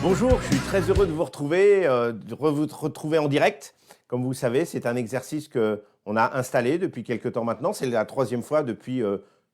Bonjour, je suis très heureux de vous retrouver, en direct. Comme vous le savez, c'est un exercice qu'on a installé depuis quelques temps maintenant. C'est la troisième fois depuis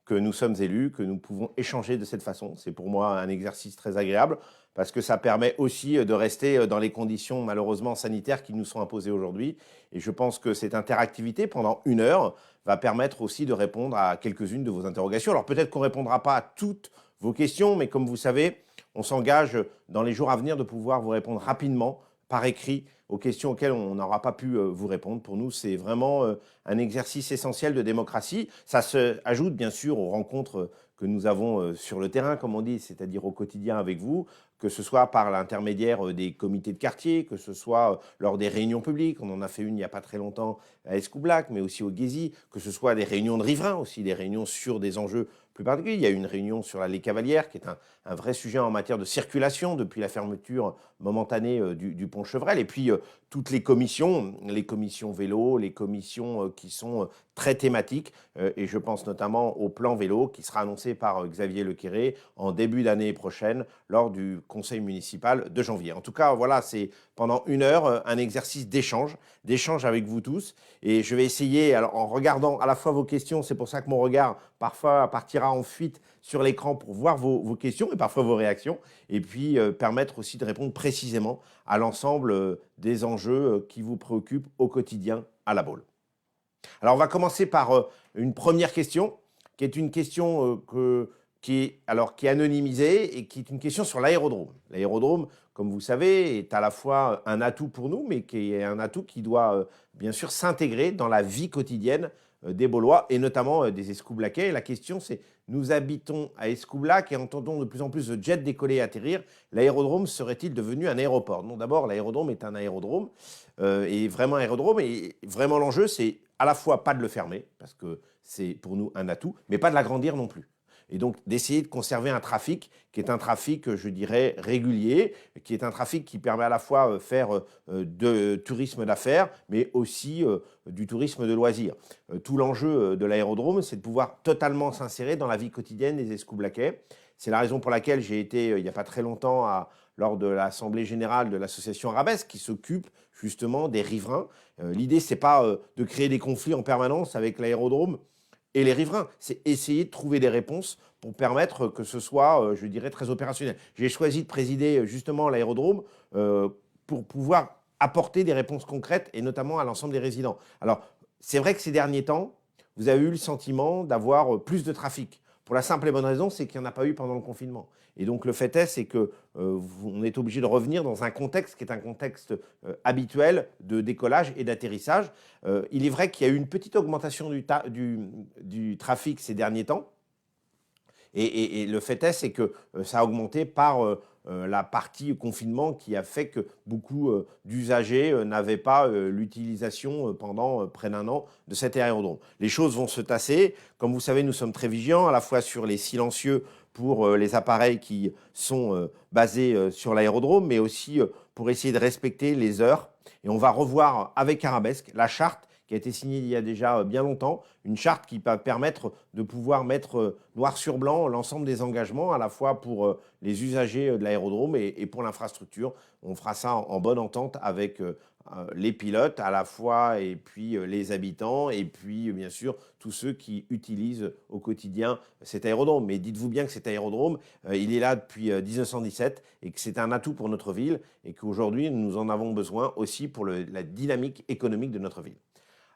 que nous sommes élus, que nous pouvons échanger de cette façon. C'est pour moi un exercice très agréable parce que ça permet aussi de rester dans les conditions malheureusement sanitaires qui nous sont imposées aujourd'hui. Et je pense que cette interactivité pendant 1 heure va permettre aussi de répondre à quelques-unes de vos interrogations. Alors peut-être qu'on ne répondra pas à toutes vos questions, mais comme vous savez, on s'engage dans les jours à venir de pouvoir vous répondre rapidement, par écrit, aux questions auxquelles on n'aura pas pu vous répondre. Pour nous, c'est vraiment un exercice essentiel de démocratie. Ça se ajoute bien sûr aux rencontres que nous avons sur le terrain, comme on dit, c'est-à-dire au quotidien avec vous, que ce soit par l'intermédiaire des comités de quartier, que ce soit lors des réunions publiques. On en a fait une il n'y a pas très longtemps à Escoublac, mais aussi au Guézi, que ce soit des réunions de riverains aussi, des réunions sur des enjeux plus particuliers. Il y a eu une réunion sur l'allée Cavalière, qui est un vrai sujet en matière de circulation depuis la fermeture momentanée du pont Chevrel. Et puis toutes les commissions vélo, les commissions qui sont très thématiques. Et je pense notamment au plan vélo qui sera annoncé par Xavier Lequéré en début d'année prochaine lors du conseil municipal de janvier. En tout cas, voilà, c'est pendant 1 heure un exercice d'échange avec vous tous. Et je vais essayer, alors, en regardant à la fois vos questions, c'est pour ça que mon regard parfois partira en fuite sur l'écran pour voir vos questions et parfois vos réactions, et puis permettre aussi de répondre précisément à l'ensemble des enjeux qui vous préoccupent au quotidien à la Baule. Alors on va commencer par une première question, qui est une question qui est anonymisée et qui est une question sur l'aérodrome. L'aérodrome, comme vous savez, est à la fois un atout pour nous, mais qui est un atout qui doit bien sûr s'intégrer dans la vie quotidienne des Baulois et notamment des Escoublaquais. Et la question, c'est, nous habitons à Escoublac et entendons de plus en plus de jets décoller et atterrir. L'aérodrome serait-il devenu un aéroport? Non, d'abord, l'aérodrome est un aérodrome, et vraiment aérodrome. Et vraiment, l'enjeu, c'est à la fois pas de le fermer, parce que c'est pour nous un atout, mais pas de l'agrandir non plus. Et donc d'essayer de conserver un trafic qui est un trafic, je dirais, régulier, qui est un trafic qui permet à la fois faire de tourisme d'affaires, mais aussi du tourisme de loisirs. Tout l'enjeu de l'aérodrome, c'est de pouvoir totalement s'insérer dans la vie quotidienne des Escoublaquais. C'est la raison pour laquelle j'ai été, il n'y a pas très longtemps, lors de l'Assemblée générale de l'association Arabesque, qui s'occupe justement des riverains. L'idée, ce n'est pas de créer des conflits en permanence avec l'aérodrome et les riverains, c'est essayer de trouver des réponses pour permettre que ce soit, je dirais, très opérationnel. J'ai choisi de présider justement l'aérodrome pour pouvoir apporter des réponses concrètes et notamment à l'ensemble des résidents. Alors, c'est vrai que ces derniers temps, vous avez eu le sentiment d'avoir plus de trafic. Pour la simple et bonne raison, c'est qu'il n'y en a pas eu pendant le confinement. Et donc, le fait est, c'est qu'on est obligé de revenir dans un contexte qui est un contexte habituel de décollage et d'atterrissage. Il est vrai qu'il y a eu une petite augmentation du trafic ces derniers temps. Et le fait est, c'est que ça a augmenté par la partie confinement qui a fait que beaucoup d'usagers n'avaient pas l'utilisation pendant près d'1 an de cet aérodrome. Les choses vont se tasser. Comme vous savez, nous sommes très vigilants, à la fois sur les silencieux pour les appareils qui sont basés sur l'aérodrome, mais aussi pour essayer de respecter les heures. Et on va revoir avec Arabesque la charte qui a été signée il y a déjà bien longtemps, une charte qui va permettre de pouvoir mettre noir sur blanc l'ensemble des engagements, à la fois pour les usagers de l'aérodrome et pour l'infrastructure. On fera ça en bonne entente avec les pilotes à la fois, et puis les habitants, et puis bien sûr tous ceux qui utilisent au quotidien cet aérodrome. Mais dites-vous bien que cet aérodrome, il est là depuis 1917 et que c'est un atout pour notre ville et qu'aujourd'hui nous en avons besoin aussi pour la dynamique économique de notre ville.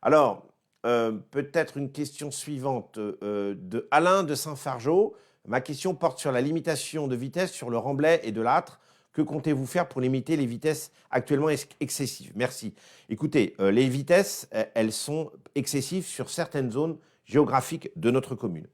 Alors, peut-être une question suivante de Alain de Saint-Fargeau. Ma question porte sur la limitation de vitesse sur le remblai et de l'âtre. Que comptez-vous faire pour limiter les vitesses actuellement excessives? Merci. Écoutez, les vitesses, elles sont excessives sur certaines zones géographiques de notre commune.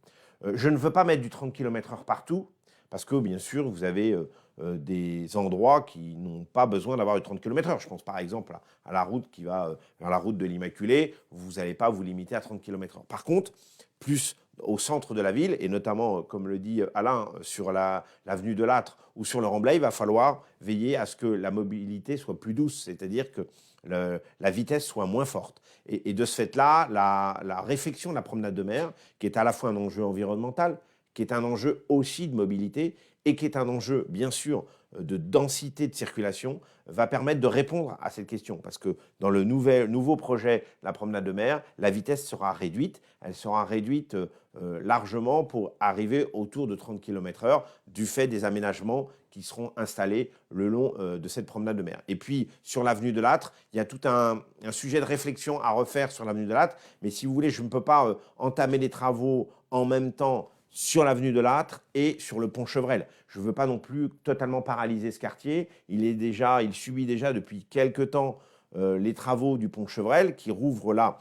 Je ne veux pas mettre du 30 km/h partout, parce que bien sûr, vous avez des endroits qui n'ont pas besoin d'avoir du 30 km/h. Je pense par exemple à la route qui va vers la route de l'Immaculée. Vous n'allez pas vous limiter à 30 km/h. Par contre, plus au centre de la ville, et notamment, comme le dit Alain, sur l'avenue de l'Âtre ou sur le Remblai, il va falloir veiller à ce que la mobilité soit plus douce, c'est-à-dire que la vitesse soit moins forte. Et de ce fait-là, la réfection de la promenade de mer, qui est à la fois un enjeu environnemental, qui est un enjeu aussi de mobilité, et qui est un enjeu, bien sûr, de densité de circulation va permettre de répondre à cette question. Parce que dans le nouveau projet, la promenade de mer, la vitesse sera réduite. Elle sera réduite largement pour arriver autour de 30 km/h du fait des aménagements qui seront installés le long de cette promenade de mer. Et puis, sur l'avenue de Lattre, il y a tout un sujet de réflexion à refaire sur l'avenue de Lattre. Mais si vous voulez, je ne peux pas entamer les travaux en même temps sur l'avenue de Lattre et sur le pont Chevrel. Je ne veux pas non plus totalement paralyser ce quartier. Il subit déjà depuis quelques temps les travaux du pont Chevrel qui rouvre là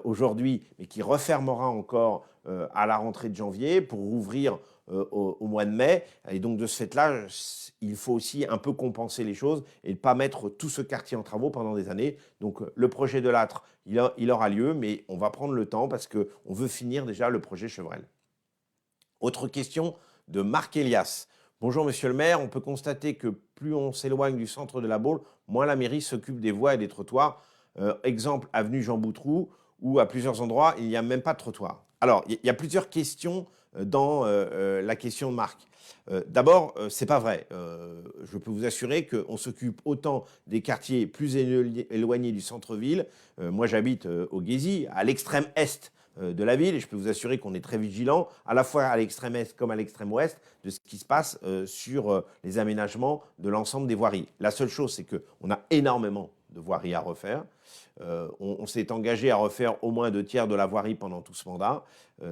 aujourd'hui, mais qui refermera encore à la rentrée de janvier pour rouvrir au mois de mai. Et donc, de ce fait-là, il faut aussi un peu compenser les choses et ne pas mettre tout ce quartier en travaux pendant des années. Donc, le projet de Lattre, il aura lieu, mais on va prendre le temps parce qu'on veut finir déjà le projet Chevrel. Autre question de Marc Elias. Bonjour Monsieur le maire, on peut constater que plus on s'éloigne du centre de la Baule, moins la mairie s'occupe des voies et des trottoirs. Exemple, avenue Jean Boutroux, où à plusieurs endroits, il n'y a même pas de trottoir. Alors, il y a plusieurs questions dans la question de Marc. D'abord, c'est pas vrai. Je peux vous assurer qu'on s'occupe autant des quartiers plus éloignés du centre-ville. Moi, j'habite au Guésy, à l'extrême est de la ville, et je peux vous assurer qu'on est très vigilant, à la fois à l'extrême est comme à l'extrême ouest, de ce qui se passe sur les aménagements de l'ensemble des voiries. La seule chose, c'est qu'on a énormément de voiries à refaire. On s'est engagé à refaire au moins 2/3 de la voirie pendant tout ce mandat,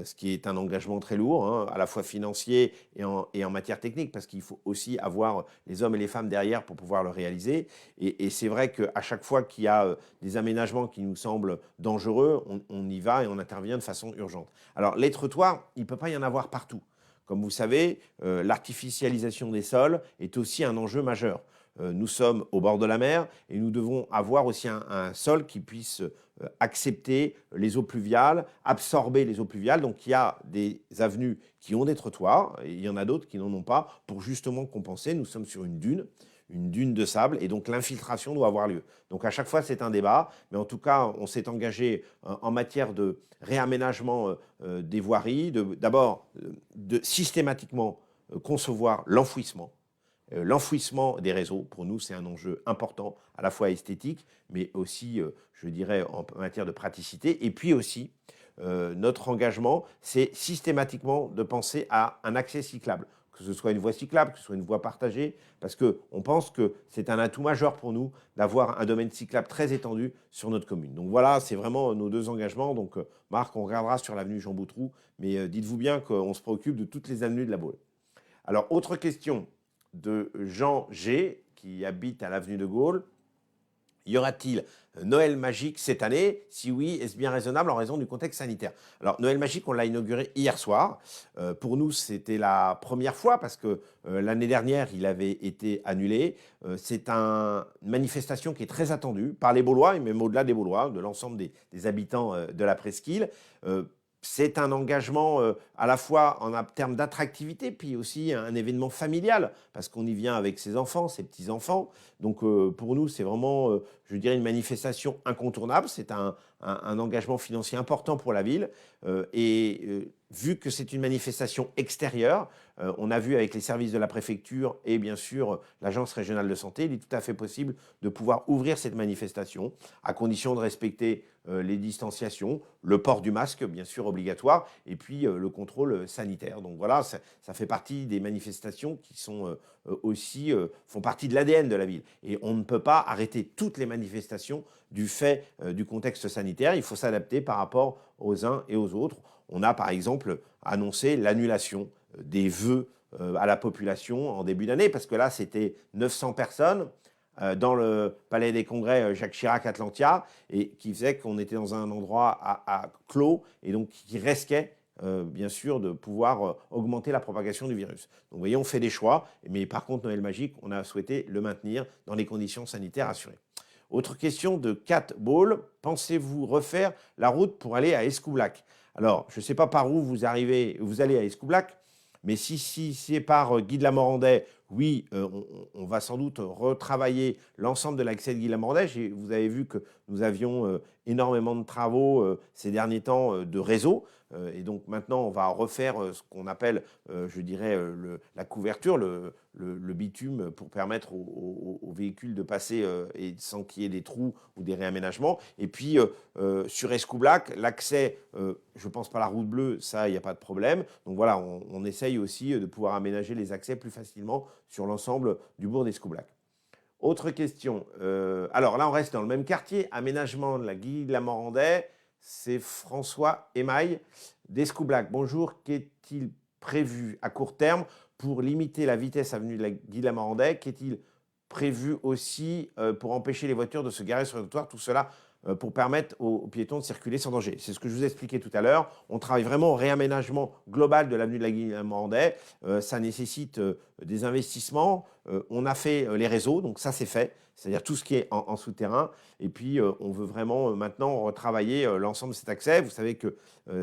ce qui est un engagement très lourd, hein, à la fois financier et en matière technique, parce qu'il faut aussi avoir les hommes et les femmes derrière pour pouvoir le réaliser. Et c'est vrai qu'à chaque fois qu'il y a des aménagements qui nous semblent dangereux, on y va et on intervient de façon urgente. Alors, les trottoirs, il ne peut pas y en avoir partout. Comme vous savez, l'artificialisation des sols est aussi un enjeu majeur. Nous sommes au bord de la mer et nous devons avoir aussi un sol qui puisse accepter les eaux pluviales, absorber les eaux pluviales. Donc il y a des avenues qui ont des trottoirs et il y en a d'autres qui n'en ont pas pour justement compenser. Nous sommes sur une dune de sable et donc l'infiltration doit avoir lieu. Donc à chaque fois c'est un débat, mais en tout cas on s'est engagé en matière de réaménagement des voiries, d'abord de systématiquement concevoir l'enfouissement. L'enfouissement des réseaux, pour nous, c'est un enjeu important, à la fois esthétique, mais aussi, je dirais, en matière de praticité. Et puis aussi, notre engagement, c'est systématiquement de penser à un accès cyclable, que ce soit une voie cyclable, que ce soit une voie partagée, parce qu'on pense que c'est un atout majeur pour nous d'avoir un domaine cyclable très étendu sur notre commune. Donc voilà, c'est vraiment nos deux engagements. Donc Marc, on regardera sur l'avenue Jean Boutroux, mais dites-vous bien qu'on se préoccupe de toutes les avenues de la Baule. Alors, autre question de Jean G, qui habite à l'avenue de Gaulle. Y aura-t-il Noël magique cette année? Si oui, est-ce bien raisonnable en raison du contexte sanitaire? Alors, Noël magique, on l'a inauguré hier soir. Pour nous, c'était la première fois parce que l'année dernière, il avait été annulé. C'est une manifestation qui est très attendue par les Baulois, et même au-delà des Baulois, de l'ensemble des habitants de la presqu'île. C'est un engagement à la fois en termes d'attractivité, puis aussi un événement familial, parce qu'on y vient avec ses enfants, ses petits-enfants. Donc pour nous, c'est vraiment, je dirais, une manifestation incontournable. C'est un engagement financier important pour la ville. Vu que c'est une manifestation extérieure, on a vu avec les services de la préfecture et bien sûr l'agence régionale de santé, il est tout à fait possible de pouvoir ouvrir cette manifestation à condition de respecter les distanciations, le port du masque bien sûr obligatoire et puis le contrôle sanitaire. Donc voilà, ça fait partie des manifestations qui sont aussi font partie de l'ADN de la ville. Et on ne peut pas arrêter toutes les manifestations du fait du contexte sanitaire. Il faut s'adapter par rapport aux uns et aux autres. On a par exemple annoncé l'annulation des vœux à la population en début d'année, parce que là, c'était 900 personnes dans le Palais des Congrès Jacques Chirac Atlantia, et qui faisait qu'on était dans un endroit à clos, et donc qui risquait bien sûr de pouvoir augmenter la propagation du virus. Donc vous voyez, on fait des choix, mais par contre, Noël Magique, on a souhaité le maintenir dans les conditions sanitaires assurées. Autre question de Cat Ball. Pensez-vous refaire la route pour aller à Escoublac? Alors, je ne sais pas par où vous allez à Escoublac, mais si c'est par Guy de la Morandais, oui, on va sans doute retravailler l'ensemble de l'accès de Guy de la Morandais. Vous avez vu que nous avions énormément de travaux ces derniers temps de réseau. Et donc maintenant, on va refaire ce qu'on appelle, je dirais, la couverture, le bitume pour permettre aux véhicules de passer et sans qu'il y ait des trous ou des réaménagements. Et puis sur Escoublac, l'accès, je ne pense pas à la route bleue, ça, il n'y a pas de problème. Donc voilà, on essaye aussi de pouvoir aménager les accès plus facilement sur l'ensemble du bourg d'Escoublac. Autre question. Alors là, on reste dans le même quartier. Aménagement de la Guy-la-Morandais. C'est François Émaille d'Escoublac. Bonjour. Qu'est-il prévu à court terme pour limiter la vitesse avenue de la Guy-la-Morandais? Qu'est-il prévu aussi pour empêcher les voitures de se garer sur le trottoir? Tout cela pour permettre aux piétons de circuler sans danger. C'est ce que je vous ai expliqué tout à l'heure. On travaille vraiment au réaménagement global de l'avenue de la Guy-la-Morandais. Ça nécessite des investissements. On a fait les réseaux, donc ça c'est fait, c'est-à-dire tout ce qui est en souterrain. Et puis on veut vraiment maintenant retravailler l'ensemble de cet accès. Vous savez que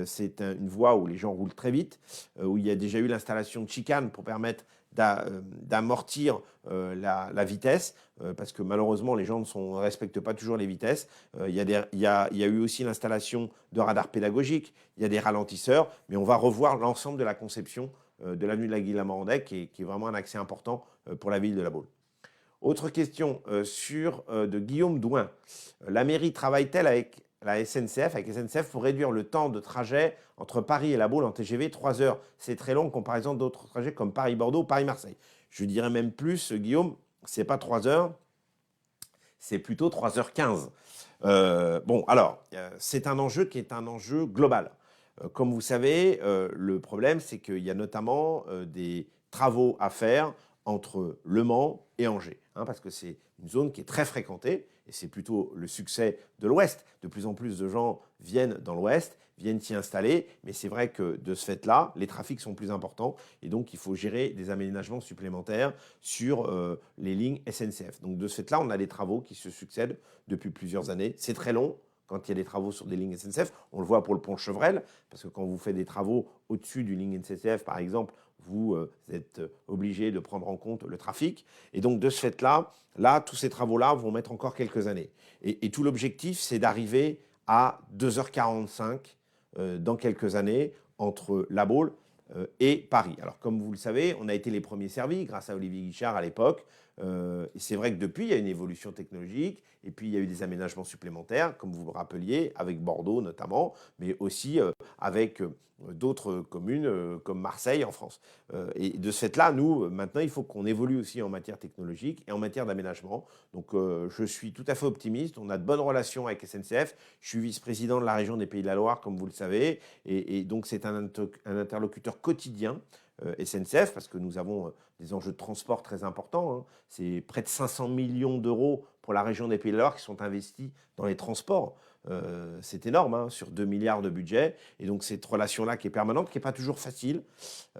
c'est une voie où les gens roulent très vite, où il y a déjà eu l'installation de chicanes pour permettre d'amortir la vitesse, parce que malheureusement, les gens ne respectent pas toujours les vitesses. Il y a eu aussi l'installation de radars pédagogiques, il y a des ralentisseurs, mais on va revoir l'ensemble de la conception de l'avenue de la Guy-la-Morandais, qui est vraiment un accès important pour la ville de La Baule. Autre question de Guillaume Douin. La mairie travaille-t-elle avec la SNCF, pour réduire le temps de trajet entre Paris et La Baule en TGV? 3 heures, c'est très long en comparaison d'autres trajets comme Paris-Bordeaux ou Paris-Marseille. Je dirais même plus, Guillaume, c'est pas 3 heures, c'est plutôt 3h15. Bon, alors, c'est un enjeu qui est un enjeu global. Comme vous savez, le problème, c'est qu'il y a notamment des travaux à faire entre Le Mans et Angers, parce que c'est une zone qui est très fréquentée, et c'est plutôt le succès de l'Ouest. De plus en plus de gens viennent dans l'Ouest, viennent s'y installer, mais c'est vrai que de ce fait-là, les trafics sont plus importants, et donc il faut gérer des aménagements supplémentaires sur les lignes SNCF. Donc de ce fait-là, on a des travaux qui se succèdent depuis plusieurs années. C'est très long quand il y a des travaux sur des lignes SNCF. On le voit pour le pont Chevrel, parce que quand vous faites des travaux au-dessus d'une ligne SNCF, par exemple, vous êtes obligé de prendre en compte le trafic. Et donc, de ce fait-là, tous ces travaux-là vont mettre encore quelques années. Et tout l'objectif, c'est d'arriver à 2h45 dans quelques années entre La Baule et Paris. Alors, comme vous le savez, on a été les premiers servis grâce à Olivier Guichard à l'époque. Et c'est vrai que depuis, il y a une évolution technologique et puis il y a eu des aménagements supplémentaires, comme vous le rappeliez, avec Bordeaux notamment, mais aussi avec d'autres communes comme Marseille en France. Et de ce fait-là, nous, maintenant, il faut qu'on évolue aussi en matière technologique et en matière d'aménagement. Donc, je suis tout à fait optimiste. On a de bonnes relations avec SNCF. Je suis vice-président de la région des Pays de la Loire, comme vous le savez. Et donc, c'est un interlocuteur quotidien. SNCF, parce que nous avons des enjeux de transport très importants. C'est près de 500 millions d'euros pour la région des Pays de la Loire qui sont investis dans les transports. C'est énorme, sur 2 milliards de budget. Et donc cette relation-là qui est permanente, qui n'est pas toujours facile,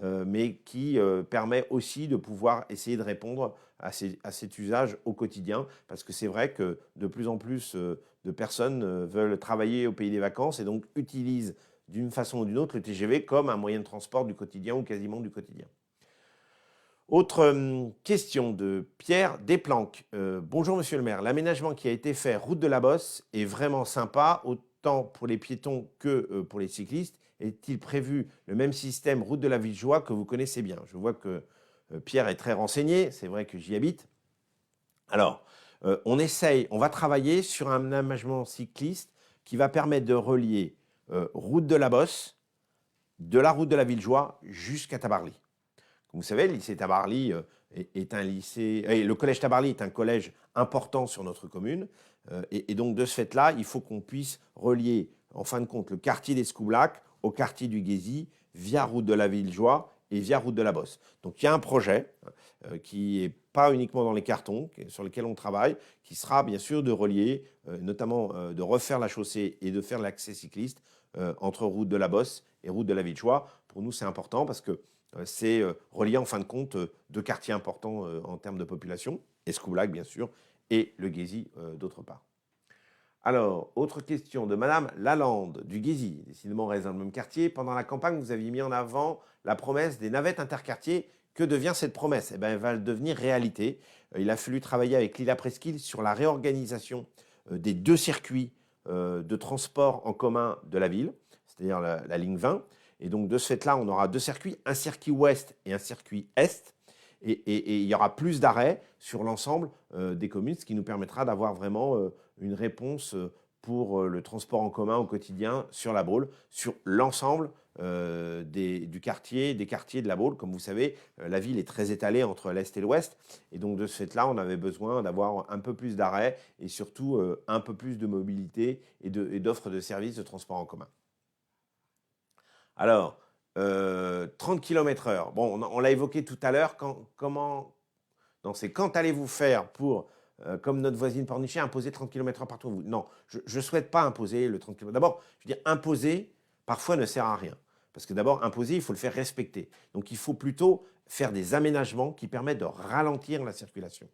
mais qui permet aussi de pouvoir essayer de répondre à cet usage au quotidien. Parce que c'est vrai que de plus en plus de personnes veulent travailler au pays des vacances et donc utilisent d'une façon ou d'une autre le TGV comme un moyen de transport du quotidien ou quasiment du quotidien. Autre question de Pierre Desplanques. Bonjour Monsieur le maire, l'aménagement qui a été fait route de la Bosse est vraiment sympa, autant pour les piétons que pour les cyclistes. Est-il prévu le même système route de la Villejoie que vous connaissez bien? Je vois que Pierre est très renseigné, c'est vrai que j'y habite. Alors, on va travailler sur un aménagement cycliste qui va permettre de relier route de la Bosse, de la route de la Villejoie jusqu'à Tabarly. Comme vous savez, le lycée Tabarly est un lycée, le collège Tabarly est un collège important sur notre commune. Et donc, de ce fait-là, il faut qu'on puisse relier, en fin de compte, le quartier d'Escoublac au quartier du Guésy via route de la Villejoie et via route de la Bosse. Donc, il y a un projet qui n'est pas uniquement dans les cartons, sur lequel on travaille, qui sera bien sûr de relier, notamment de refaire la chaussée et de faire l'accès cycliste entre route de la Bosse et route de la Villejoie. Pour nous, c'est important parce que c'est relié en fin de compte deux quartiers importants en termes de population, Escoublac bien sûr, et le Guésy d'autre part. Alors, autre question de Madame Lalande du Guésy, décidément on reste dans le même quartier. Pendant la campagne, vous aviez mis en avant la promesse des navettes interquartiers. Que devient cette promesse? Elle va devenir réalité. Il a fallu travailler avec Lila Presqu'île sur la réorganisation des deux circuits de transport en commun de la ville, c'est-à-dire la ligne 20. Et donc, de ce fait-là, on aura deux circuits, un circuit ouest et un circuit est. Et il y aura plus d'arrêts sur l'ensemble des communes, ce qui nous permettra d'avoir vraiment une réponse pour le transport en commun au quotidien sur la Baule, sur l'ensemble des quartiers de la Baule. Comme vous savez, la ville est très étalée entre l'Est et l'Ouest. Et donc, de ce fait-là, on avait besoin d'avoir un peu plus d'arrêts et surtout un peu plus de mobilité et d'offres de services de transport en commun. Alors, 30 km/h. Bon, on l'a évoqué tout à l'heure. C'est quand allez-vous faire pour, comme notre voisine Pornichet, imposer 30 km/h partout? Non, je ne souhaite pas imposer le 30 km/h. D'abord, je veux dire, imposer, parfois, ne sert à rien. Parce que d'abord, imposer, il faut le faire respecter. Donc, il faut plutôt faire des aménagements qui permettent de ralentir la circulation.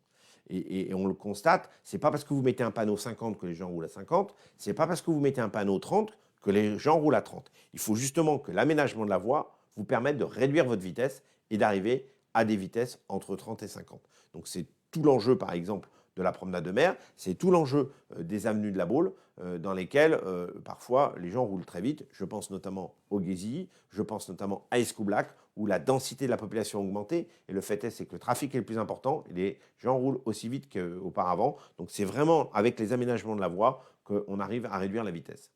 Et on le constate, ce n'est pas parce que vous mettez un panneau 50 que les gens roulent à 50, ce n'est pas parce que vous mettez un panneau 30 que les gens roulent à 30. Il faut justement que l'aménagement de la voie vous permette de réduire votre vitesse et d'arriver à des vitesses entre 30 et 50. Donc c'est tout l'enjeu, par exemple, de la promenade de mer, c'est tout l'enjeu des avenues de la Baule, dans lesquelles parfois les gens roulent très vite. Je pense notamment au Guésy, je pense notamment à Escoublac, où la densité de la population a augmenté. Et le fait est, c'est que le trafic est le plus important et les gens roulent aussi vite qu'auparavant. Donc c'est vraiment avec les aménagements de la voie qu'on arrive à réduire la vitesse.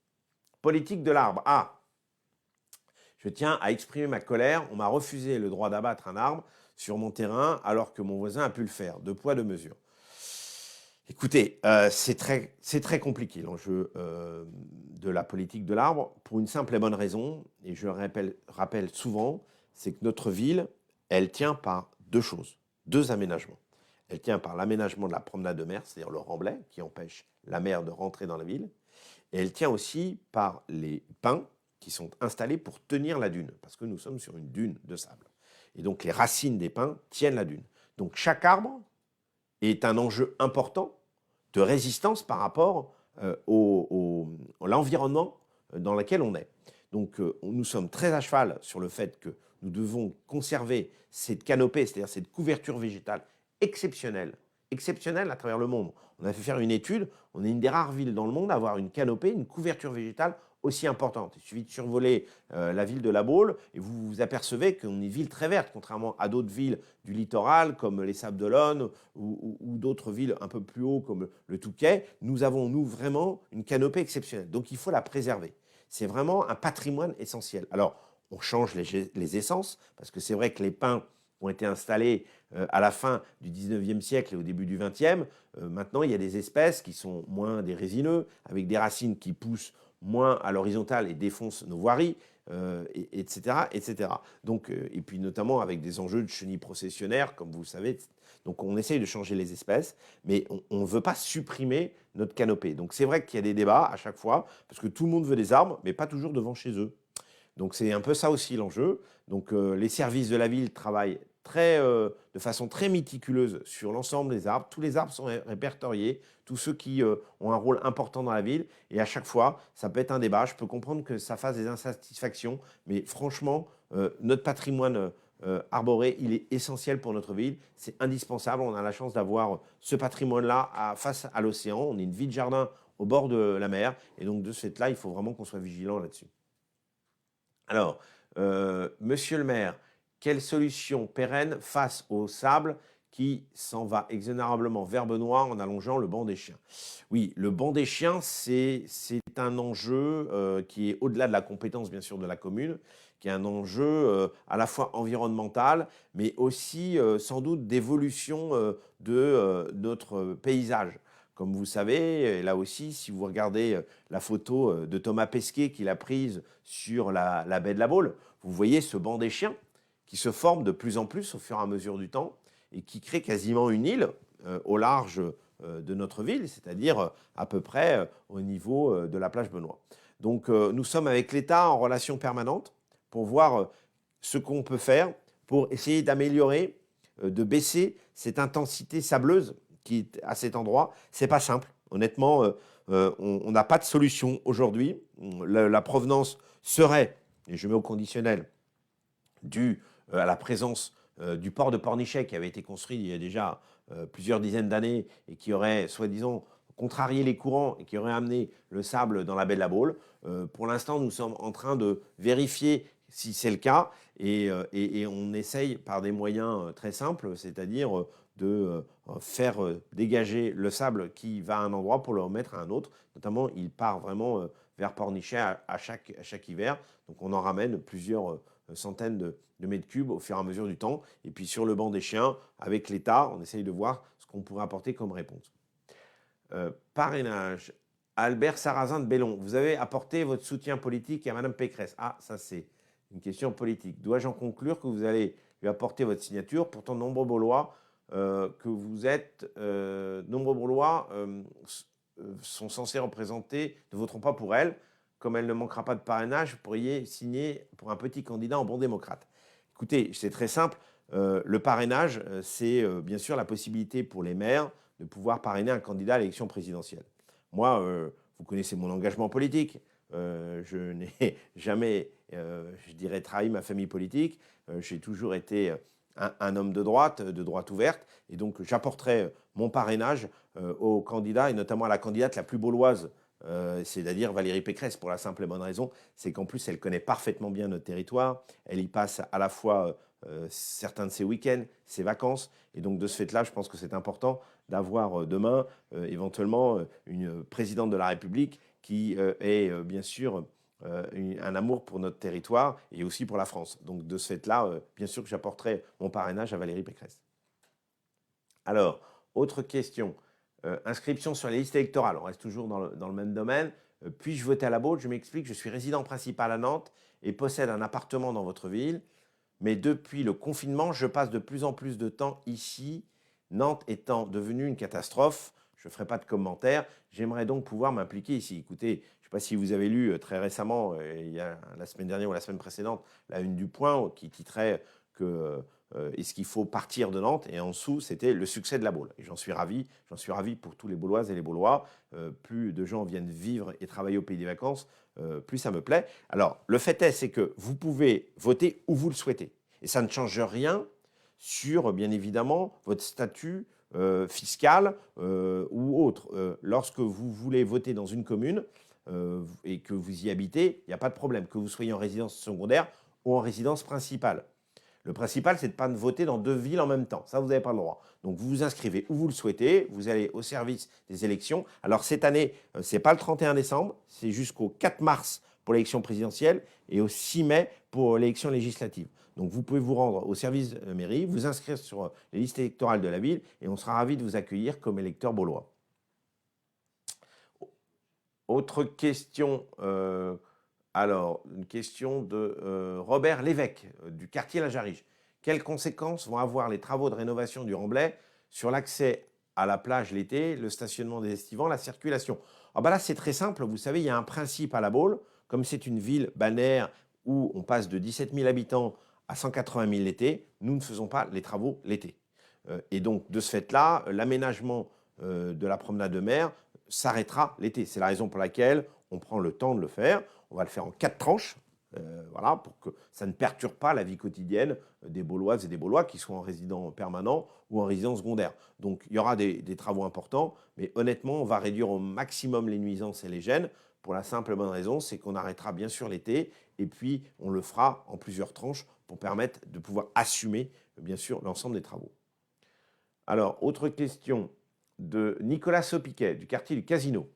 Politique de l'arbre. Ah, je tiens à exprimer ma colère. On m'a refusé le droit d'abattre un arbre sur mon terrain alors que mon voisin a pu le faire. Deux poids, deux mesures. Écoutez, c'est très compliqué l'enjeu de la politique de l'arbre pour une simple et bonne raison, et je le rappelle souvent, c'est que notre ville, elle tient par deux choses, deux aménagements. Elle tient par l'aménagement de la promenade de mer, c'est-à-dire le remblai qui empêche la mer de rentrer dans la ville, et elle tient aussi par les pins qui sont installés pour tenir la dune, parce que nous sommes sur une dune de sable. Et donc les racines des pins tiennent la dune. Donc chaque arbre est un enjeu important de résistance par rapport à l'environnement dans lequel on est. Donc nous sommes très à cheval sur le fait que nous devons conserver cette canopée, c'est-à-dire cette couverture végétale exceptionnelle à travers le monde. On a fait faire une étude, on est une des rares villes dans le monde à avoir une canopée, une couverture végétale aussi importante. Il suffit de survoler la ville de La Baule et vous vous apercevez qu'on est une ville très verte, contrairement à d'autres villes du littoral comme les Sables d'Olonne ou d'autres villes un peu plus haut comme le Touquet. Nous avons, nous, vraiment une canopée exceptionnelle. Donc il faut la préserver. C'est vraiment un patrimoine essentiel. Alors, on change les essences, parce que c'est vrai que les pins ont été installés à la fin du 19e siècle et au début du 20e. Maintenant, il y a des espèces qui sont moins des résineux, avec des racines qui poussent moins à l'horizontale et défoncent nos voiries, etc., etc. Donc, et puis notamment avec des enjeux de chenilles processionnaires, comme vous le savez. Donc on essaye de changer les espèces, mais on ne veut pas supprimer notre canopée. Donc c'est vrai qu'il y a des débats à chaque fois, parce que tout le monde veut des arbres, mais pas toujours devant chez eux. Donc c'est un peu ça aussi l'enjeu. Donc les services de la ville travaillent de façon très méticuleuse sur l'ensemble des arbres. Tous les arbres sont répertoriés, tous ceux qui ont un rôle important dans la ville. Et à chaque fois, ça peut être un débat. Je peux comprendre que ça fasse des insatisfactions, mais franchement, notre patrimoine arboré, il est essentiel pour notre ville. C'est indispensable. On a la chance d'avoir ce patrimoine-là face à l'océan. On est une ville-jardin au bord de la mer. Et donc de ce fait-là, il faut vraiment qu'on soit vigilant là-dessus. Alors, monsieur le maire, quelle solution pérenne face au sable qui s'en va exonérablement vers Benoît en allongeant le banc des chiens? Oui, le banc des chiens, c'est un enjeu qui est au-delà de la compétence, bien sûr, de la commune, qui est un enjeu à la fois environnemental, mais aussi sans doute d'évolution de notre paysage. Comme vous savez, là aussi, si vous regardez la photo de Thomas Pesquet qu'il a prise sur la baie de la Baule, vous voyez ce banc des chiens qui se forme de plus en plus au fur et à mesure du temps et qui crée quasiment une île au large de notre ville, c'est-à-dire à peu près au niveau de la plage Benoît. Donc nous sommes avec l'État en relation permanente pour voir ce qu'on peut faire pour essayer d'améliorer, de baisser cette intensité sableuse qui est à cet endroit. C'est pas simple. Honnêtement, on n'a pas de solution aujourd'hui. La provenance serait, et je mets au conditionnel, due à la présence du port de Pornichet qui avait été construit il y a déjà plusieurs dizaines d'années et qui aurait, soi-disant, contrarié les courants et qui aurait amené le sable dans la baie de la Baule. Pour l'instant, nous sommes en train de vérifier si c'est le cas et on essaye par des moyens très simples, c'est-à-dire de faire dégager le sable qui va à un endroit pour le remettre à un autre. Notamment, il part vraiment vers Pornichet à chaque hiver. Donc on en ramène plusieurs centaines de mètres cubes au fur et à mesure du temps. Et puis sur le banc des chiens, avec l'État, on essaye de voir ce qu'on pourrait apporter comme réponse. Parrainage. Albert Sarrazin de Bellon, vous avez apporté votre soutien politique à Mme Pécresse. Ah, ça c'est une question politique. Dois-je en conclure que vous allez lui apporter votre signature? Pourtant, nombreux Baulois sont censés représenter, ne voteront pas pour elle. Comme elle ne manquera pas de parrainage, vous pourriez signer pour un petit candidat en bon démocrate. Écoutez, c'est très simple. Le parrainage, c'est bien sûr la possibilité pour les maires de pouvoir parrainer un candidat à l'élection présidentielle. Moi, vous connaissez mon engagement politique. Je n'ai jamais, je dirais, trahi ma famille politique. J'ai toujours été un homme de droite ouverte. Et donc, j'apporterai mon parrainage aux candidats, et notamment à la candidate la plus bauloise, c'est-à-dire Valérie Pécresse, pour la simple et bonne raison, c'est qu'en plus, elle connaît parfaitement bien notre territoire. Elle y passe à la fois certains de ses week-ends, ses vacances. Et donc, de ce fait-là, je pense que c'est important d'avoir demain, éventuellement, une présidente de la République qui est, bien sûr, un amour pour notre territoire et aussi pour la France. Donc, de ce fait-là, bien sûr que j'apporterai mon parrainage à Valérie Pécresse. Alors, autre question. Inscription sur les listes électorales. On reste toujours dans le même domaine. Puis-je voter à la Baule? Je m'explique, je suis résident principal à Nantes et possède un appartement dans votre ville. Mais depuis le confinement, je passe de plus en plus de temps ici, Nantes étant devenue une catastrophe. Je ne ferai pas de commentaires. J'aimerais donc pouvoir m'impliquer ici. Écoutez, je ne sais pas si vous avez lu très récemment, il y a la semaine dernière ou la semaine précédente, la une du Point qui titrait que est-ce qu'il faut partir de Nantes? Et en dessous, c'était le succès de la Baule. Et j'en suis ravi pour tous les Bauloises et les Baulois. Plus de gens viennent vivre et travailler au pays des vacances, plus ça me plaît. Alors, le fait est, c'est que vous pouvez voter où vous le souhaitez. Et ça ne change rien sur, bien évidemment, votre statut fiscal ou autre. Lorsque vous voulez voter dans une commune et que vous y habitez, il n'y a pas de problème, que vous soyez en résidence secondaire ou en résidence principale. Le principal, c'est de ne pas voter dans deux villes en même temps. Ça, vous n'avez pas le droit. Donc, vous vous inscrivez où vous le souhaitez. Vous allez au service des élections. Alors, cette année, ce n'est pas le 31 décembre. C'est jusqu'au 4 mars pour l'élection présidentielle et au 6 mai pour l'élection législative. Donc, vous pouvez vous rendre au service de la mairie, vous inscrire sur les listes électorales de la ville et on sera ravis de vous accueillir comme électeur baulois. Autre question. Alors, une question de Robert Lévesque, du quartier La Jarige. Quelles conséquences vont avoir les travaux de rénovation du Remblai sur l'accès à la plage l'été, le stationnement des estivants, la circulation? Ah ben là, c'est très simple. Vous savez, il y a un principe à La Baule. Comme c'est une ville balnéaire où on passe de 17 000 habitants à 180 000 l'été, nous ne faisons pas les travaux l'été. Et donc, de ce fait-là, l'aménagement de la promenade de mer s'arrêtera l'été. C'est la raison pour laquelle on prend le temps de le faire. On va le faire en 4 tranches, voilà, pour que ça ne perturbe pas la vie quotidienne des Bauloises et des Baulois qui sont en résident permanent ou en résidence secondaire. Donc il y aura des travaux importants, mais honnêtement, on va réduire au maximum les nuisances et les gênes pour la simple et bonne raison, c'est qu'on arrêtera bien sûr l'été et puis on le fera en plusieurs tranches pour permettre de pouvoir assumer bien sûr l'ensemble des travaux. Alors, autre question de Nicolas Sopiquet du quartier du Casino.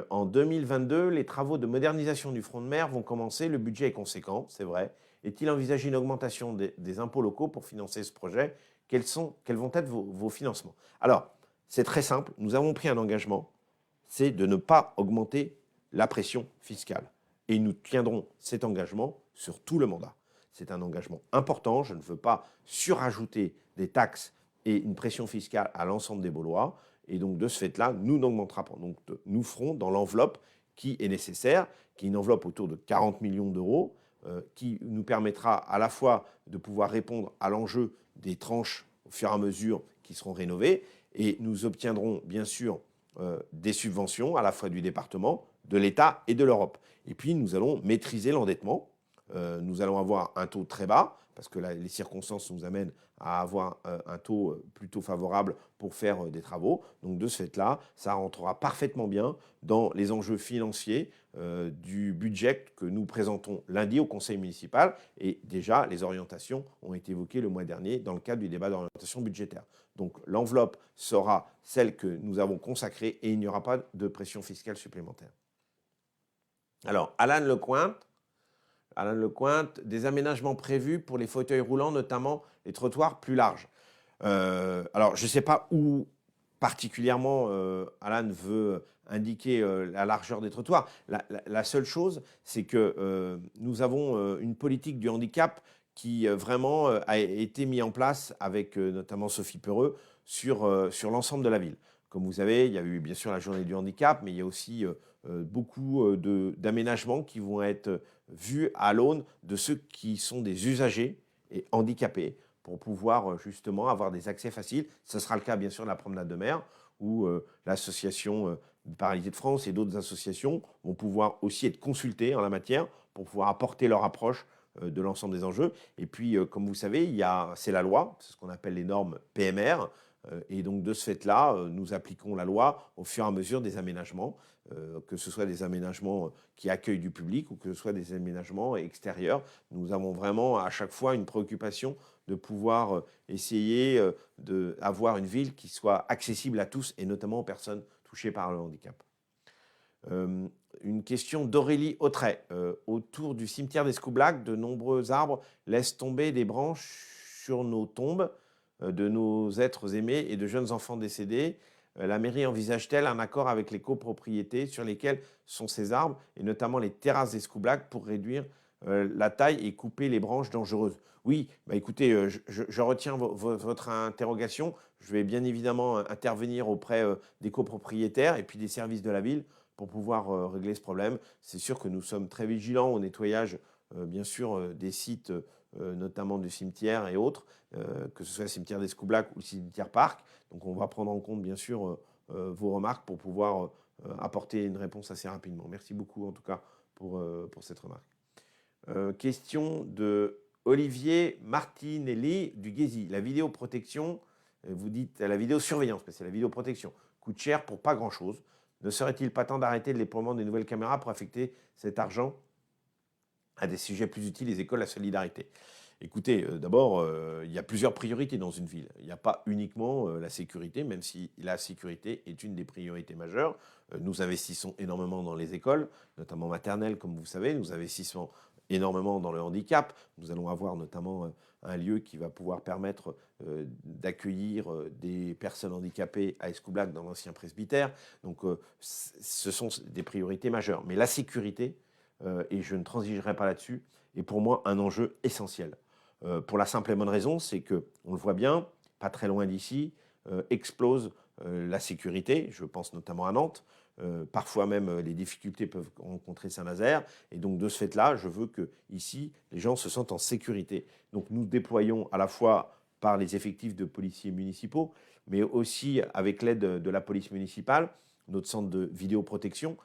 En 2022, les travaux de modernisation du front de mer vont commencer. Le budget est conséquent, c'est vrai. Est-il envisagé une augmentation des impôts locaux pour financer ce projet? Quels vont être vos financements? Alors, c'est très simple. Nous avons pris un engagement, c'est de ne pas augmenter la pression fiscale. Et nous tiendrons cet engagement sur tout le mandat. C'est un engagement important. Je ne veux pas surajouter des taxes et une pression fiscale à l'ensemble des Baulois. Et donc, de ce fait-là, nous n'augmenterons pas. Donc, nous ferons dans l'enveloppe qui est nécessaire, qui est une enveloppe autour de 40 millions d'euros, qui nous permettra à la fois de pouvoir répondre à l'enjeu des tranches au fur et à mesure qui seront rénovées. Et nous obtiendrons, bien sûr, des subventions à la fois du département, de l'État et de l'Europe. Et puis, nous allons maîtriser l'endettement nous allons avoir un taux très bas, parce que les circonstances nous amènent à avoir un taux plutôt favorable pour faire des travaux. Donc de ce fait-là, ça rentrera parfaitement bien dans les enjeux financiers du budget que nous présentons lundi au conseil municipal. Et déjà, les orientations ont été évoquées le mois dernier dans le cadre du débat d'orientation budgétaire. Donc l'enveloppe sera celle que nous avons consacrée et il n'y aura pas de pression fiscale supplémentaire. Alors, Alan Lecointe, des aménagements prévus pour les fauteuils roulants, notamment les trottoirs plus larges. Alors, je ne sais pas où particulièrement Alan veut indiquer la largeur des trottoirs. La seule chose, c'est que nous avons une politique du handicap qui vraiment a été mise en place avec notamment Sophie Peureux sur l'ensemble de la ville. Comme vous savez, il y a eu bien sûr la journée du handicap, mais il y a aussi beaucoup d'aménagements qui vont être vus à l'aune de ceux qui sont des usagers et handicapés pour pouvoir justement avoir des accès faciles. Ce sera le cas bien sûr de la promenade de mer où l'association Paralysés de France et d'autres associations vont pouvoir aussi être consultées en la matière pour pouvoir apporter leur approche de l'ensemble des enjeux. Et puis, comme vous savez, c'est la loi, c'est ce qu'on appelle les normes PMR. Et donc, de ce fait-là, nous appliquons la loi au fur et à mesure des aménagements, que ce soit des aménagements qui accueillent du public ou que ce soit des aménagements extérieurs. Nous avons vraiment à chaque fois une préoccupation de pouvoir essayer d'avoir une ville qui soit accessible à tous et notamment aux personnes touchées par le handicap. Une question d'Aurélie Autray. Autour du cimetière d'Escoublac, de nombreux arbres laissent tomber des branches sur nos tombes de nos êtres aimés et de jeunes enfants décédés. La mairie envisage-t-elle un accord avec les copropriétés sur lesquelles sont ces arbres, et notamment les terrasses d'Escoublac, pour réduire la taille et couper les branches dangereuses? Oui, bah écoutez, je retiens votre interrogation. Je vais bien évidemment intervenir auprès des copropriétaires et puis des services de la ville pour pouvoir régler ce problème. C'est sûr que nous sommes très vigilants au nettoyage, bien sûr, des sites, notamment du cimetière et autres, que ce soit le cimetière d'Escoublac ou le cimetière Parc. Donc on va prendre en compte, bien sûr, vos remarques pour pouvoir apporter une réponse assez rapidement. Merci beaucoup, en tout cas, pour cette remarque. Question de Olivier Martinelli du Guézy. La vidéoprotection, vous dites la vidéosurveillance, mais c'est la vidéoprotection, coûte cher pour pas grand-chose. Ne serait-il pas temps d'arrêter le déploiement des nouvelles caméras pour affecter cet argent à des sujets plus utiles, les écoles, la solidarité? Écoutez, d'abord, il y a plusieurs priorités dans une ville. Il n'y a pas uniquement la sécurité, même si la sécurité est une des priorités majeures. Nous investissons énormément dans les écoles, notamment maternelles, comme vous savez. Nous investissons énormément dans le handicap. Nous allons avoir notamment un lieu qui va pouvoir permettre d'accueillir des personnes handicapées à Escoublac dans l'ancien presbytère. Donc, ce sont des priorités majeures. Mais la sécurité, et je ne transigerai pas là-dessus, est pour moi un enjeu essentiel. Pour la simple et bonne raison, c'est qu'on le voit bien, pas très loin d'ici, explose la sécurité. Je pense notamment à Nantes. Parfois même, les difficultés peuvent rencontrer Saint-Nazaire. Et donc, de ce fait-là, je veux que ici, les gens se sentent en sécurité. Donc, nous déployons à la fois par les effectifs de policiers municipaux, mais aussi avec l'aide de la police municipale, notre centre de vidéoprotection,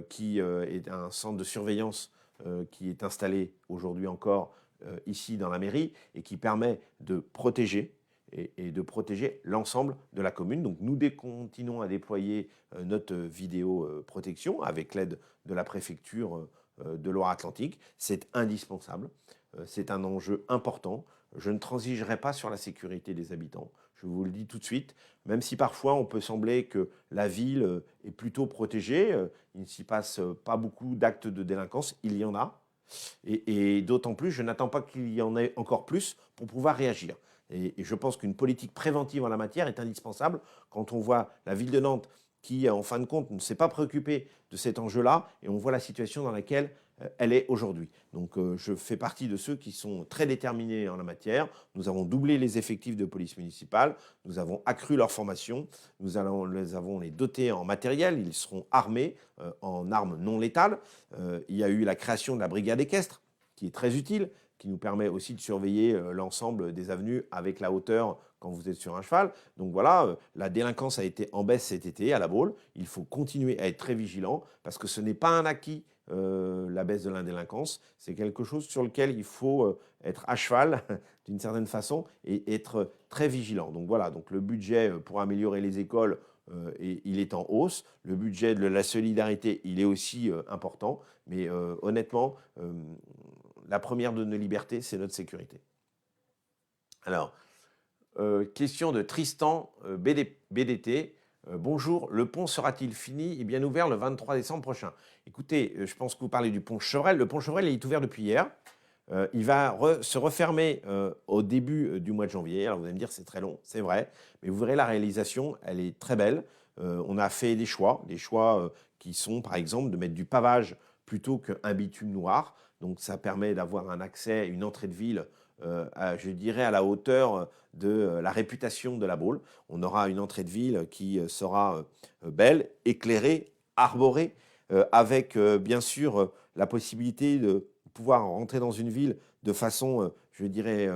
qui est un centre de surveillance qui est installé aujourd'hui encore ici dans la mairie et qui permet de protéger et de protéger l'ensemble de la commune. Donc nous continuons à déployer notre vidéoprotection avec l'aide de la préfecture de Loire-Atlantique. C'est indispensable, c'est un enjeu important. Je ne transigerai pas sur la sécurité des habitants, je vous le dis tout de suite, même si parfois on peut sembler que la ville est plutôt protégée, il ne s'y passe pas beaucoup d'actes de délinquance, il y en a. Et d'autant plus, je n'attends pas qu'il y en ait encore plus pour pouvoir réagir. Et je pense qu'une politique préventive en la matière est indispensable quand on voit la ville de Nantes qui, en fin de compte, ne s'est pas préoccupée de cet enjeu-là et on voit la situation dans laquelle elle est aujourd'hui. Donc je fais partie de ceux qui sont très déterminés en la matière. Nous avons doublé les effectifs de police municipale, nous avons accru leur formation, nous avons les dotés en matériel, ils seront armés en armes non létales. Il y a eu la création de la brigade équestre, qui est très utile, qui nous permet aussi de surveiller l'ensemble des avenues avec la hauteur quand vous êtes sur un cheval. Donc voilà, la délinquance a été en baisse cet été à La Baule. Il faut continuer à être très vigilant parce que ce n'est pas un acquis la baisse de la délinquance. C'est quelque chose sur lequel il faut être à cheval d'une certaine façon et être très vigilant. Donc voilà, donc le budget pour améliorer les écoles, il est en hausse. Le budget de la solidarité, il est aussi important. Mais honnêtement, la première de nos libertés, c'est notre sécurité. Alors, question de Tristan BDT. Bonjour, le pont sera-t-il fini et bien ouvert le 23 décembre prochain? Écoutez, je pense que vous parlez du pont Chevrel. Le pont Chevrel il est ouvert depuis hier. Il va se refermer au début du mois de janvier. Alors vous allez me dire c'est très long, c'est vrai, mais vous verrez la réalisation, elle est très belle. On a fait des choix qui sont par exemple de mettre du pavage plutôt qu'un bitume noir. Donc ça permet d'avoir un accès, une entrée de ville, je dirais à la hauteur de la réputation de la Baule. On aura une entrée de ville qui sera belle, éclairée, arborée, avec bien sûr la possibilité de pouvoir rentrer dans une ville de façon, je dirais,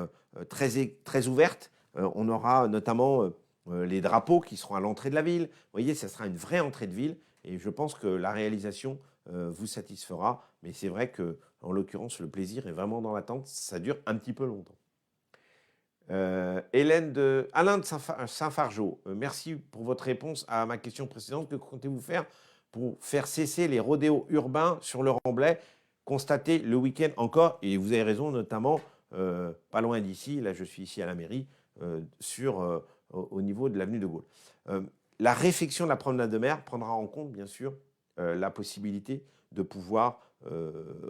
très ouverte. On aura notamment les drapeaux qui seront à l'entrée de la ville. Vous voyez, ça sera une vraie entrée de ville et je pense que la réalisation vous satisfera. Mais c'est vrai que, en l'occurrence, le plaisir est vraiment dans l'attente. Ça dure un petit peu longtemps. Alain de Saint-Fargeau, merci pour votre réponse à ma question précédente. Que comptez-vous faire pour faire cesser les rodéos urbains sur le Remblai constatés le week-end encore? Et vous avez raison, notamment pas loin d'ici, là je suis ici à la mairie, au niveau de l'avenue de Gaulle. La réfection de la promenade de mer prendra en compte, bien sûr, la possibilité de pouvoir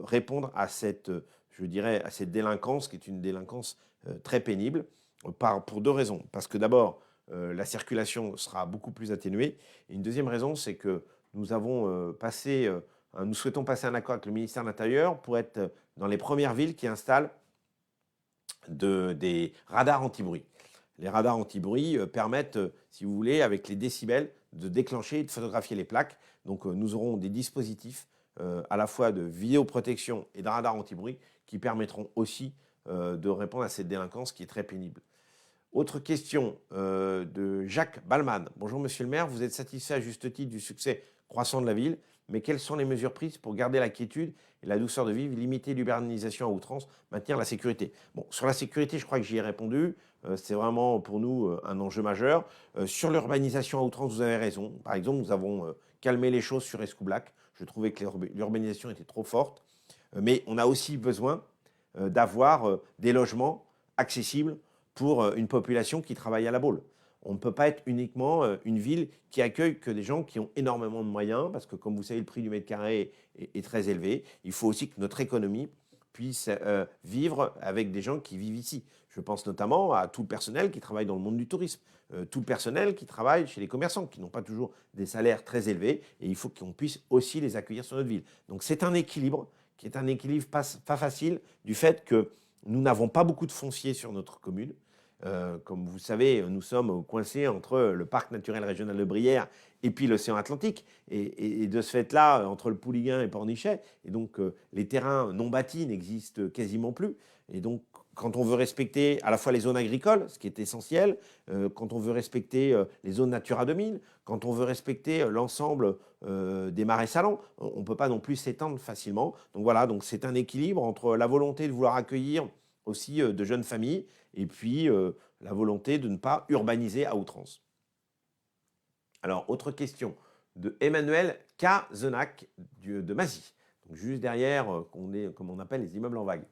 répondre à cette, je dirais, à cette délinquance qui est une délinquance très pénible pour deux raisons. Parce que d'abord, la circulation sera beaucoup plus atténuée. Et une deuxième raison, c'est que nous avons nous souhaitons passer un accord avec le ministère de l'Intérieur pour être dans les premières villes qui installent des radars anti-bruit. Les radars anti-bruit permettent, si vous voulez, avec les décibels, de déclencher et de photographier les plaques. Donc nous aurons des dispositifs à la fois de vidéoprotection et de radars anti-bruit qui permettront aussi de répondre à cette délinquance qui est très pénible. Autre question de Jacques Balman. Bonjour Monsieur le maire, vous êtes satisfait à juste titre du succès croissant de la ville, mais quelles sont les mesures prises pour garder la quiétude et la douceur de vivre, limiter l'urbanisation à outrance, maintenir la sécurité? Bon, sur la sécurité, je crois que j'y ai répondu. C'est vraiment pour nous un enjeu majeur. Sur l'urbanisation à outrance, vous avez raison. Par exemple, nous avons calmé les choses sur Escoublac. Je trouvais que l'urbanisation était trop forte. Mais on a aussi besoin d'avoir des logements accessibles pour une population qui travaille à la Baule. On ne peut pas être uniquement une ville qui accueille que des gens qui ont énormément de moyens, parce que comme vous savez, le prix du mètre carré est très élevé. Il faut aussi que notre économie puisse vivre avec des gens qui vivent ici. Je pense notamment à tout le personnel qui travaille dans le monde du tourisme, tout le personnel qui travaille chez les commerçants, qui n'ont pas toujours des salaires très élevés, et il faut qu'on puisse aussi les accueillir sur notre ville. Donc c'est un équilibre qui est un équilibre pas facile du fait que nous n'avons pas beaucoup de foncier sur notre commune. Comme vous savez, nous sommes coincés entre le parc naturel régional de Brière et puis l'océan Atlantique. Et de ce fait-là, entre le Pouliguen et Pornichet, et donc les terrains non bâtis n'existent quasiment plus. Et donc, quand on veut respecter à la fois les zones agricoles, ce qui est essentiel, quand on veut respecter les zones Natura 2000, quand on veut respecter l'ensemble des marais salants, on ne peut pas non plus s'étendre facilement. Donc voilà, donc c'est un équilibre entre la volonté de vouloir accueillir aussi de jeunes familles et puis la volonté de ne pas urbaniser à outrance. Alors, autre question de Emmanuel Kazenac de Mazy, donc juste derrière, comme on appelle les immeubles en vague.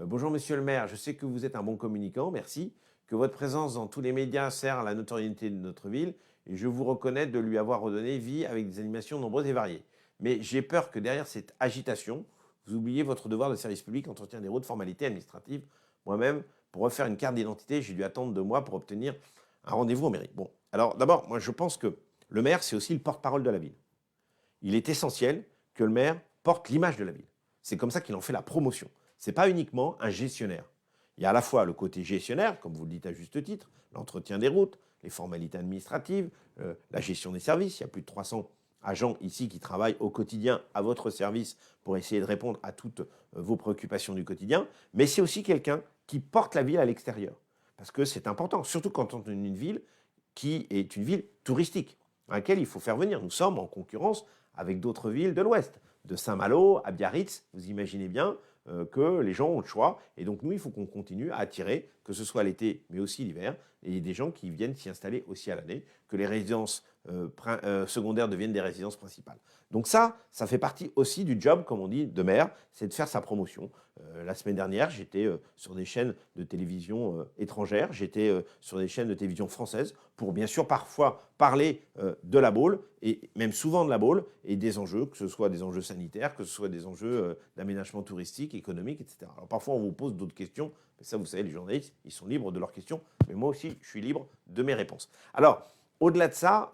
Bonjour Monsieur le maire, je sais que vous êtes un bon communicant, merci, que votre présence dans tous les médias sert à la notoriété de notre ville et je vous reconnais de lui avoir redonné vie avec des animations nombreuses et variées. Mais j'ai peur que derrière cette agitation, vous oubliez votre devoir de service public, entretien des routes, formalités administratives. Moi-même, pour refaire une carte d'identité, j'ai dû attendre 2 mois pour obtenir un rendez-vous en mairie. Bon, alors d'abord, moi je pense que le maire, c'est aussi le porte-parole de la ville. Il est essentiel que le maire porte l'image de la ville. C'est comme ça qu'il en fait la promotion. Ce n'est pas uniquement un gestionnaire. Il y a à la fois le côté gestionnaire, comme vous le dites à juste titre, l'entretien des routes, les formalités administratives, la gestion des services. Il y a plus de 300 agents ici qui travaillent au quotidien à votre service pour essayer de répondre à toutes vos préoccupations du quotidien. Mais c'est aussi quelqu'un qui porte la ville à l'extérieur. Parce que c'est important, surtout quand on est une ville qui est une ville touristique, à laquelle il faut faire venir. Nous sommes en concurrence avec d'autres villes de l'Ouest. de Saint-Malo à Biarritz, vous imaginez bien que les gens ont le choix. Et donc nous, il faut qu'on continue à attirer, que ce soit l'été, mais aussi l'hiver, et des gens qui viennent s'y installer aussi à l'année, que les résidences secondaires deviennent des résidences principales. Donc ça fait partie aussi du job, comme on dit, de maire, c'est de faire sa promotion. La semaine dernière, j'étais sur des chaînes de télévision étrangères, j'étais sur des chaînes de télévision françaises pour bien sûr parfois parler de la Baule, et même souvent de la Baule, et des enjeux, que ce soit des enjeux sanitaires, que ce soit des enjeux d'aménagement touristique, économique, etc. Alors parfois on vous pose d'autres questions, mais ça vous savez, les journalistes, ils sont libres de leurs questions, mais moi aussi, je suis libre de mes réponses. Alors, au-delà de ça,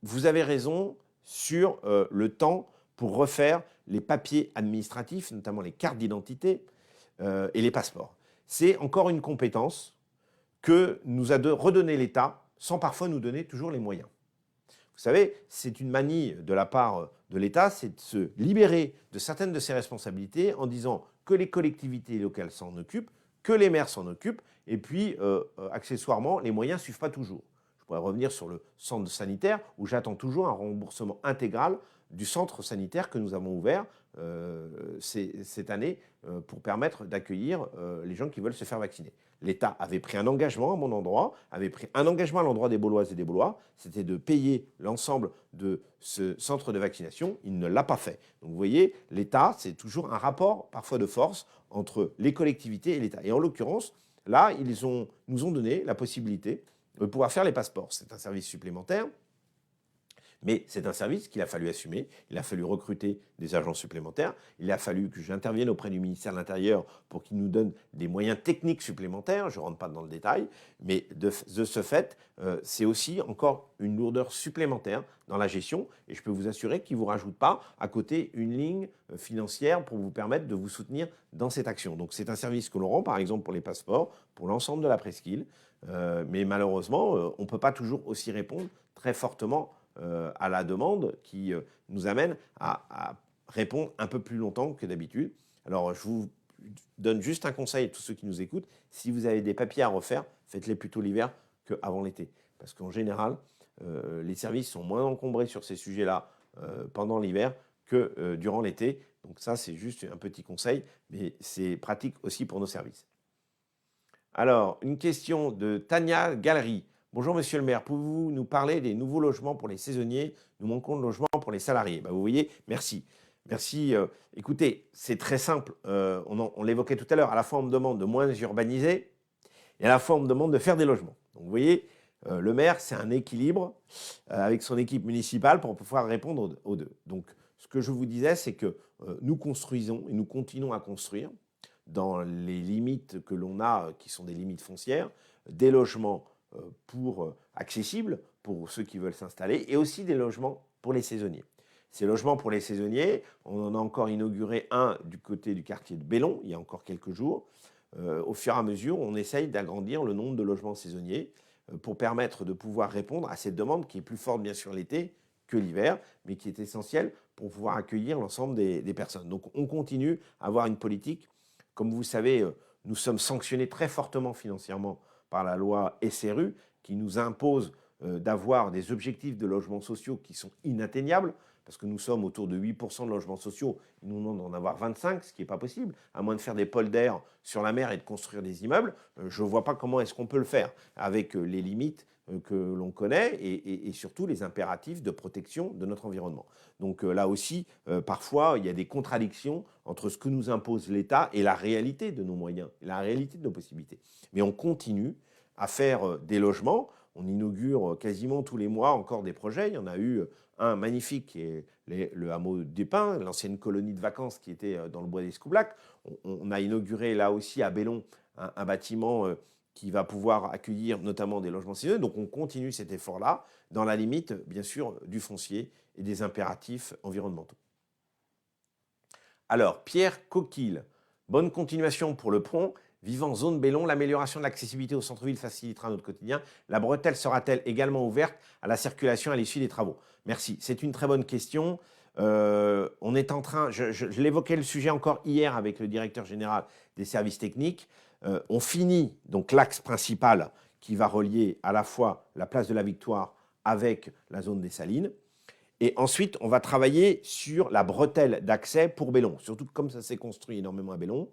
vous avez raison sur le temps pour refaire les papiers administratifs, notamment les cartes d'identité et les passeports. C'est encore une compétence que nous a redonné l'État sans parfois nous donner toujours les moyens. Vous savez, c'est une manie de la part de l'État, c'est de se libérer de certaines de ses responsabilités en disant que les collectivités locales s'en occupent, que les maires s'en occupent, et puis accessoirement, les moyens ne suivent pas toujours. Je pourrais revenir sur le centre sanitaire où j'attends toujours un remboursement intégral du centre sanitaire que nous avons ouvert cette année pour permettre d'accueillir les gens qui veulent se faire vacciner. L'État avait pris un engagement à mon endroit, avait pris un engagement à l'endroit des Bauloises et des Baulois, c'était de payer l'ensemble de ce centre de vaccination. Il ne l'a pas fait. Donc vous voyez, l'État, c'est toujours un rapport parfois de force entre les collectivités et l'État. Et en l'occurrence, là, nous ont donné la possibilité de pouvoir faire les passeports. C'est un service supplémentaire, mais c'est un service qu'il a fallu assumer. Il a fallu recruter des agents supplémentaires. Il a fallu que j'intervienne auprès du ministère de l'Intérieur pour qu'il nous donne des moyens techniques supplémentaires. Je ne rentre pas dans le détail, mais de ce fait, c'est aussi encore une lourdeur supplémentaire dans la gestion. Et je peux vous assurer qu'il ne vous rajoute pas à côté une ligne financière pour vous permettre de vous soutenir dans cette action. Donc c'est un service que l'on rend, par exemple, pour les passeports, pour l'ensemble de la presqu'île. Mais malheureusement, on ne peut pas toujours aussi répondre très fortement à la demande qui nous amène à répondre un peu plus longtemps que d'habitude. Alors, je vous donne juste un conseil à tous ceux qui nous écoutent. Si vous avez des papiers à refaire, faites-les plutôt l'hiver qu'avant l'été. Parce qu'en général, les services sont moins encombrés sur ces sujets-là pendant l'hiver que durant l'été. Donc ça, c'est juste un petit conseil, mais c'est pratique aussi pour nos services. Alors, une question de Tania Galerie. Bonjour Monsieur le maire, pouvez-vous nous parler des nouveaux logements pour les saisonniers? Nous manquons de logements pour les salariés. Vous voyez, merci. Merci. Écoutez, c'est très simple. On l'évoquait tout à l'heure. À la fois, on me demande de moins urbaniser et à la fois, on me demande de faire des logements. Donc, vous voyez, le maire, c'est un équilibre avec son équipe municipale pour pouvoir répondre aux deux. Donc, ce que je vous disais, c'est que nous construisons et nous continuons à construire dans les limites que l'on a, qui sont des limites foncières, des logements accessibles pour ceux qui veulent s'installer et aussi des logements pour les saisonniers. Ces logements pour les saisonniers, on en a encore inauguré un du côté du quartier de Bellon il y a encore quelques jours. Au fur et à mesure, on essaye d'agrandir le nombre de logements saisonniers pour permettre de pouvoir répondre à cette demande qui est plus forte bien sûr l'été que l'hiver, mais qui est essentielle pour pouvoir accueillir l'ensemble des personnes. Donc on continue à avoir une politique. Comme vous savez, nous sommes sanctionnés très fortement financièrement par la loi SRU qui nous impose d'avoir des objectifs de logements sociaux qui sont inatteignables, parce que nous sommes autour de 8% de logements sociaux, ils nous demandent d'en avoir 25, ce qui n'est pas possible, à moins de faire des polders sur la mer et de construire des immeubles. Je ne vois pas comment est-ce qu'on peut le faire, avec les limites que l'on connaît et surtout les impératifs de protection de notre environnement. Donc là aussi, parfois, il y a des contradictions entre ce que nous impose l'État et la réalité de nos moyens, la réalité de nos possibilités. Mais on continue à faire des logements. On inaugure quasiment tous les mois encore des projets. Il y en a eu un magnifique qui est le hameau des Pins, l'ancienne colonie de vacances qui était dans le bois d'Escoublac. On a inauguré là aussi à Bellon un bâtiment qui va pouvoir accueillir notamment des logements saisonniers. Donc on continue cet effort-là dans la limite, bien sûr, du foncier et des impératifs environnementaux. Alors, Pierre Coquille, bonne continuation pour le pont. Vivant zone Bellon, l'amélioration de l'accessibilité au centre-ville facilitera notre quotidien. La bretelle sera-t-elle également ouverte à la circulation à l'issue des travaux? Merci, c'est une très bonne question. On est en train, je l'évoquais le sujet encore hier avec le directeur général des services techniques. On finit donc l'axe principal qui va relier à la fois la place de la Victoire avec la zone des Salines. Et ensuite, on va travailler sur la bretelle d'accès pour Bellon. Surtout comme ça s'est construit énormément à Bellon,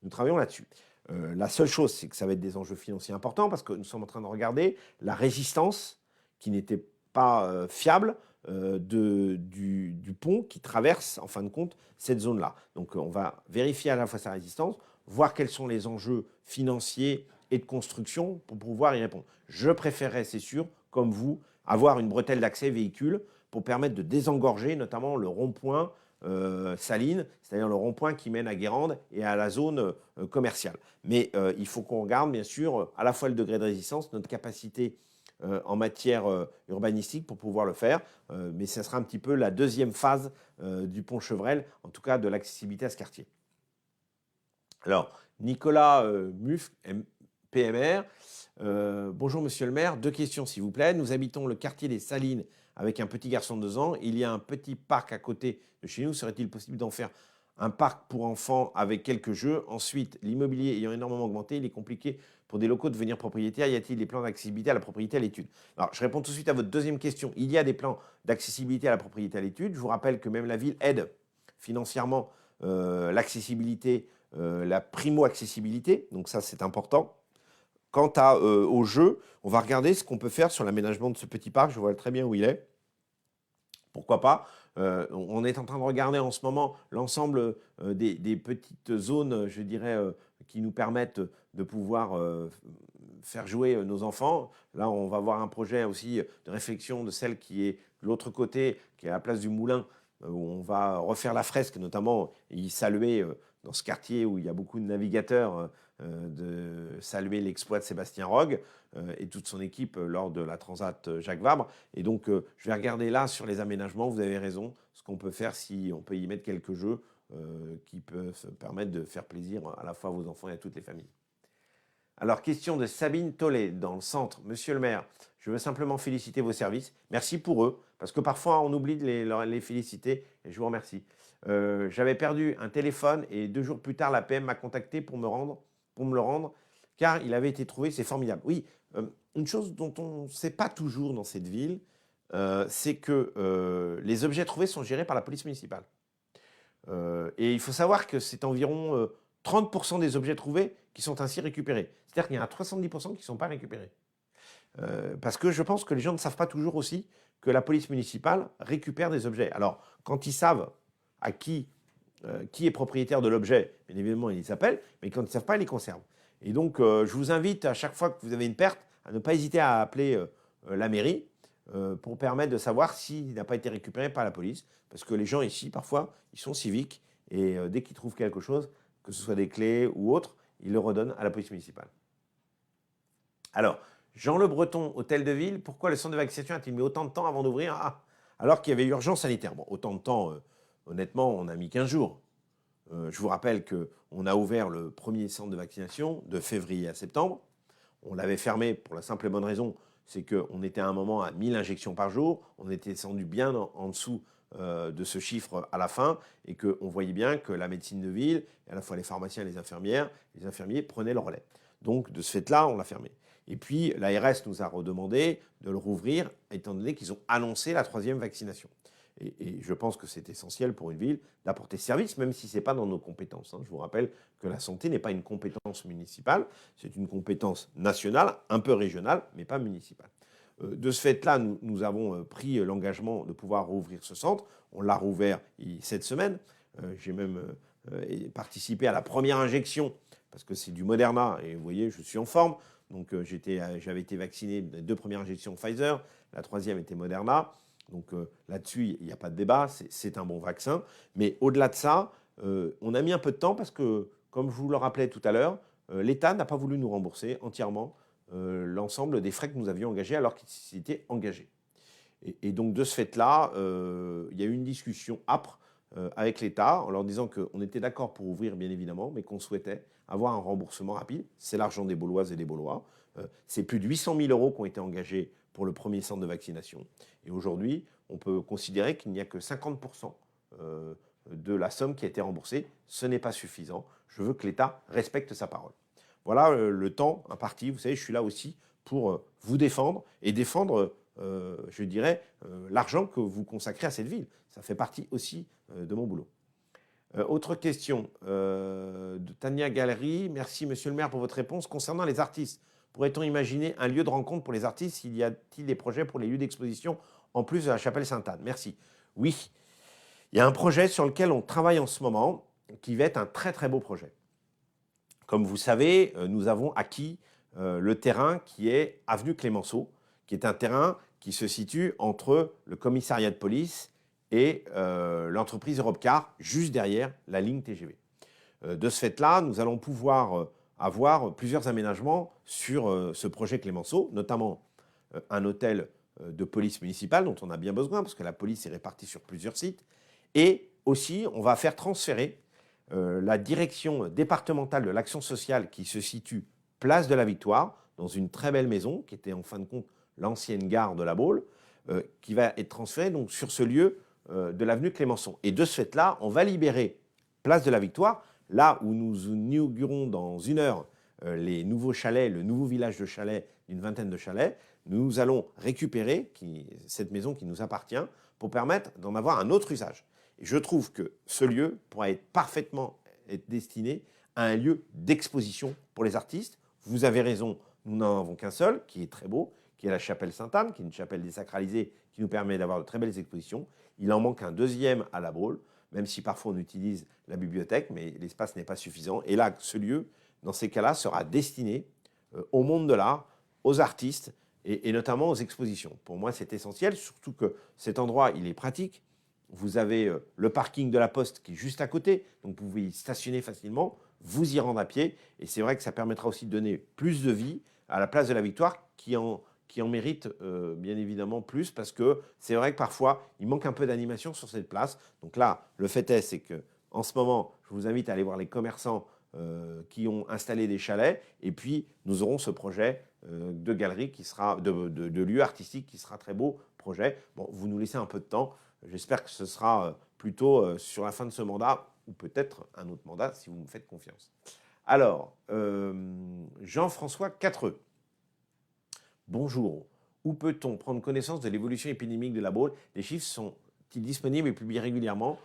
nous travaillons là-dessus. La seule chose, c'est que ça va être des enjeux financiers importants parce que nous sommes en train de regarder la résistance qui n'était pas fiable du pont qui traverse, en fin de compte, cette zone-là. Donc, on va vérifier à la fois sa résistance, voir quels sont les enjeux financiers et de construction pour pouvoir y répondre. Je préférerais, c'est sûr, comme vous, avoir une bretelle d'accès véhicule pour permettre de désengorger notamment le rond-point Saline, c'est-à-dire le rond-point qui mène à Guérande et à la zone commerciale. Mais il faut qu'on regarde, bien sûr, à la fois le degré de résistance, notre capacité en matière urbanistique pour pouvoir le faire. Mais ce sera un petit peu la deuxième phase du pont Chevrel, en tout cas de l'accessibilité à ce quartier. Alors, Nicolas Muff, PMR. Bonjour Monsieur le maire, 2 questions s'il vous plaît. Nous habitons le quartier des Salines avec un petit garçon de 2 ans. Il y a un petit parc à côté de chez nous. Serait-il possible d'en faire un parc pour enfants avec quelques jeux? Ensuite, l'immobilier ayant énormément augmenté, il est compliqué pour des locaux de devenir propriétaires. Y a-t-il des plans d'accessibilité à la propriété à l'étude? Alors, je réponds tout de suite à votre deuxième question. Il y a des plans d'accessibilité à la propriété à l'étude. Je vous rappelle que même la ville aide financièrement l'accessibilité, la primo-accessibilité. Donc ça, c'est important. Quant au jeu, on va regarder ce qu'on peut faire sur l'aménagement de ce petit parc. Je vois très bien où il est. Pourquoi pas? On est en train de regarder en ce moment l'ensemble des petites zones, je dirais, qui nous permettent de pouvoir faire jouer nos enfants. Là, on va voir un projet aussi de réflexion de celle qui est de l'autre côté, qui est à la place du Moulin, où on va refaire la fresque, notamment y saluer dans ce quartier où il y a beaucoup de navigateurs, de saluer l'exploit de Sébastien Rogue et toute son équipe lors de la Transat Jacques Vabre. Et donc, je vais regarder là sur les aménagements, vous avez raison, ce qu'on peut faire si on peut y mettre quelques jeux qui peuvent permettre de faire plaisir à la fois à vos enfants et à toutes les familles. Alors, question de Sabine Tollet, dans le centre. Monsieur le maire, je veux simplement féliciter vos services. Merci pour eux, parce que parfois on oublie de les féliciter, et je vous remercie. J'avais perdu un téléphone, et 2 jours plus tard, la PM m'a contacté pour me le rendre, car il avait été trouvé, c'est formidable. Oui, une chose dont on ne sait pas toujours dans cette ville, c'est que les objets trouvés sont gérés par la police municipale. Et il faut savoir que c'est environ 30% des objets trouvés qui sont ainsi récupérés. C'est-à-dire qu'il y en a 70% qui ne sont pas récupérés. Parce que je pense que les gens ne savent pas toujours aussi que la police municipale récupère des objets. Alors, quand ils savent à qui est propriétaire de l'objet, bien évidemment, ils les appellent, mais quand ils ne savent pas, ils les conservent. Et donc, je vous invite à chaque fois que vous avez une perte, à ne pas hésiter à appeler la mairie pour permettre de savoir s'il n'a pas été récupéré par la police. Parce que les gens ici, parfois, ils sont civiques et dès qu'ils trouvent quelque chose, que ce soit des clés ou autre, ils le redonnent à la police municipale. Alors, Jean Le Breton, hôtel de ville, pourquoi le centre de vaccination a-t-il mis autant de temps avant d'ouvrir alors qu'il y avait urgence sanitaire? Bon, autant de temps, honnêtement, on a mis 15 jours. Je vous rappelle qu'on a ouvert le premier centre de vaccination de février à septembre. On l'avait fermé pour la simple et bonne raison, c'est qu'on était à un moment à 1000 injections par jour, on était descendu bien en dessous de ce chiffre à la fin, et qu'on voyait bien que la médecine de ville, à la fois les pharmaciens et les infirmiers prenaient le relais. Donc, de ce fait-là, on l'a fermé. Et puis, l'ARS nous a redemandé de le rouvrir, étant donné qu'ils ont annoncé la 3e vaccination. Et je pense que c'est essentiel pour une ville d'apporter service, même si ce n'est pas dans nos compétences. Je vous rappelle que la santé n'est pas une compétence municipale, c'est une compétence nationale, un peu régionale, mais pas municipale. De ce fait-là, nous avons pris l'engagement de pouvoir rouvrir ce centre. On l'a rouvert cette semaine. J'ai même participé à la première injection, parce que c'est du Moderna, et vous voyez, je suis en forme. Donc j'avais été vacciné des 2 premières injections Pfizer, la 3e était Moderna. Donc là-dessus, il n'y a pas de débat, c'est un bon vaccin. Mais au-delà de ça, on a mis un peu de temps parce que, comme je vous le rappelais tout à l'heure, l'État n'a pas voulu nous rembourser entièrement l'ensemble des frais que nous avions engagés alors qu'ils s'étaient engagés. Et donc de ce fait-là, il y a eu une discussion âpre avec l'État en leur disant qu'on était d'accord pour ouvrir bien évidemment, mais qu'on souhaitait avoir un remboursement rapide. C'est l'argent des Bauloises et des Baulois. C'est plus de 800 000 € qui ont été engagés pour le premier centre de vaccination. Et aujourd'hui, on peut considérer qu'il n'y a que 50% de la somme qui a été remboursée. Ce n'est pas suffisant. Je veux que l'État respecte sa parole. Voilà le temps imparti. Vous savez, je suis là aussi pour vous défendre et défendre je dirais, l'argent que vous consacrez à cette ville. Ça fait partie aussi de mon boulot. Autre question de Tania Galerie. Merci, monsieur le maire, pour votre réponse. Concernant les artistes, pourrait-on imaginer un lieu de rencontre pour les artistes? Y a-t-il des projets pour les lieux d'exposition en plus de la chapelle Sainte-Anne? Merci. Oui, il y a un projet sur lequel on travaille en ce moment qui va être un très très beau projet. Comme vous savez, nous avons acquis le terrain qui est avenue Clémenceau, qui est un terrain qui se situe entre le commissariat de police et l'entreprise Europcar, juste derrière la ligne TGV. De ce fait-là, nous allons pouvoir avoir plusieurs aménagements sur ce projet Clémenceau, notamment un hôtel de police municipale dont on a bien besoin, parce que la police est répartie sur plusieurs sites, et aussi on va faire transférer la direction départementale de l'action sociale qui se situe place de la Victoire, dans une très belle maison, qui était en fin de compte l'ancienne gare de la Baule, qui va être transférée donc, sur ce lieu de l'avenue Clémenceau. Et de ce fait-là, on va libérer place de la Victoire, là où nous inaugurons dans 1 heure les nouveaux chalets, le nouveau village de chalets, d'une vingtaine de chalets. Nous allons récupérer cette maison qui nous appartient pour permettre d'en avoir un autre usage. Et je trouve que ce lieu pourra être parfaitement destiné à un lieu d'exposition pour les artistes. Vous avez raison, nous n'en avons qu'un seul, qui est très beau, qui est la chapelle Sainte-Anne, qui est une chapelle désacralisée qui nous permet d'avoir de très belles expositions. Il en manque un deuxième à la Baule, même si parfois on utilise la bibliothèque, mais l'espace n'est pas suffisant. Et là, ce lieu, dans ces cas-là, sera destiné au monde de l'art, aux artistes et notamment aux expositions. Pour moi, c'est essentiel, surtout que cet endroit, il est pratique. Vous avez le parking de la Poste qui est juste à côté, donc vous pouvez y stationner facilement, vous y rendre à pied, et c'est vrai que ça permettra aussi de donner plus de vie à la place de la Victoire qui en mérite bien évidemment plus, parce que c'est vrai que parfois, il manque un peu d'animation sur cette place. Donc là, le fait est, c'est qu'en ce moment, je vous invite à aller voir les commerçants qui ont installé des chalets, et puis nous aurons ce projet de galerie qui sera, de lieu artistique qui sera très beau projet. Bon, vous nous laissez un peu de temps. J'espère que ce sera plutôt sur la fin de ce mandat, ou peut-être un autre mandat, si vous me faites confiance. Alors, Jean-François Quatreux. Bonjour. Où peut-on prendre connaissance de l'évolution épidémique de la Baule? Les chiffres sont-ils disponibles et publiés régulièrement?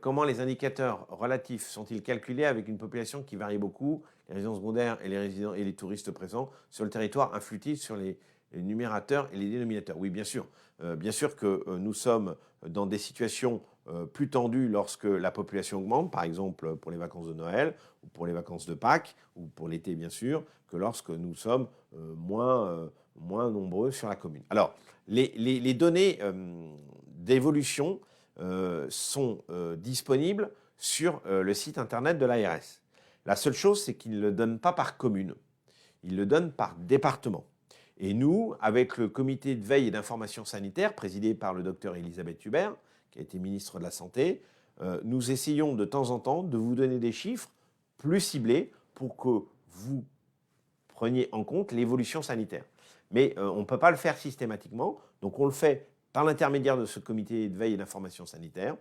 Comment les indicateurs relatifs sont-ils calculés avec une population qui varie beaucoup? Les résidents secondaires et les résidents et les touristes présents sur le territoire influent-ils sur les numérateurs et les dénominateurs? Oui, bien sûr. Bien sûr que nous sommes dans des situations plus tendues lorsque la population augmente, par exemple pour les vacances de Noël, ou pour les vacances de Pâques, ou pour l'été bien sûr, que lorsque nous sommes moins nombreux sur la commune. Alors, les données d'évolution sont disponibles sur le site internet de l'ARS. La seule chose, c'est qu'ils ne le donnent pas par commune, ils le donnent par département. Et nous, avec le comité de veille et d'information sanitaire, présidé par le docteur Elisabeth Hubert, qui a été ministre de la Santé, nous essayons de temps en temps de vous donner des chiffres plus ciblés pour que vous preniez en compte l'évolution sanitaire. Mais on ne peut pas le faire systématiquement, donc on le fait par l'intermédiaire de ce comité de veille et d'information sanitaire.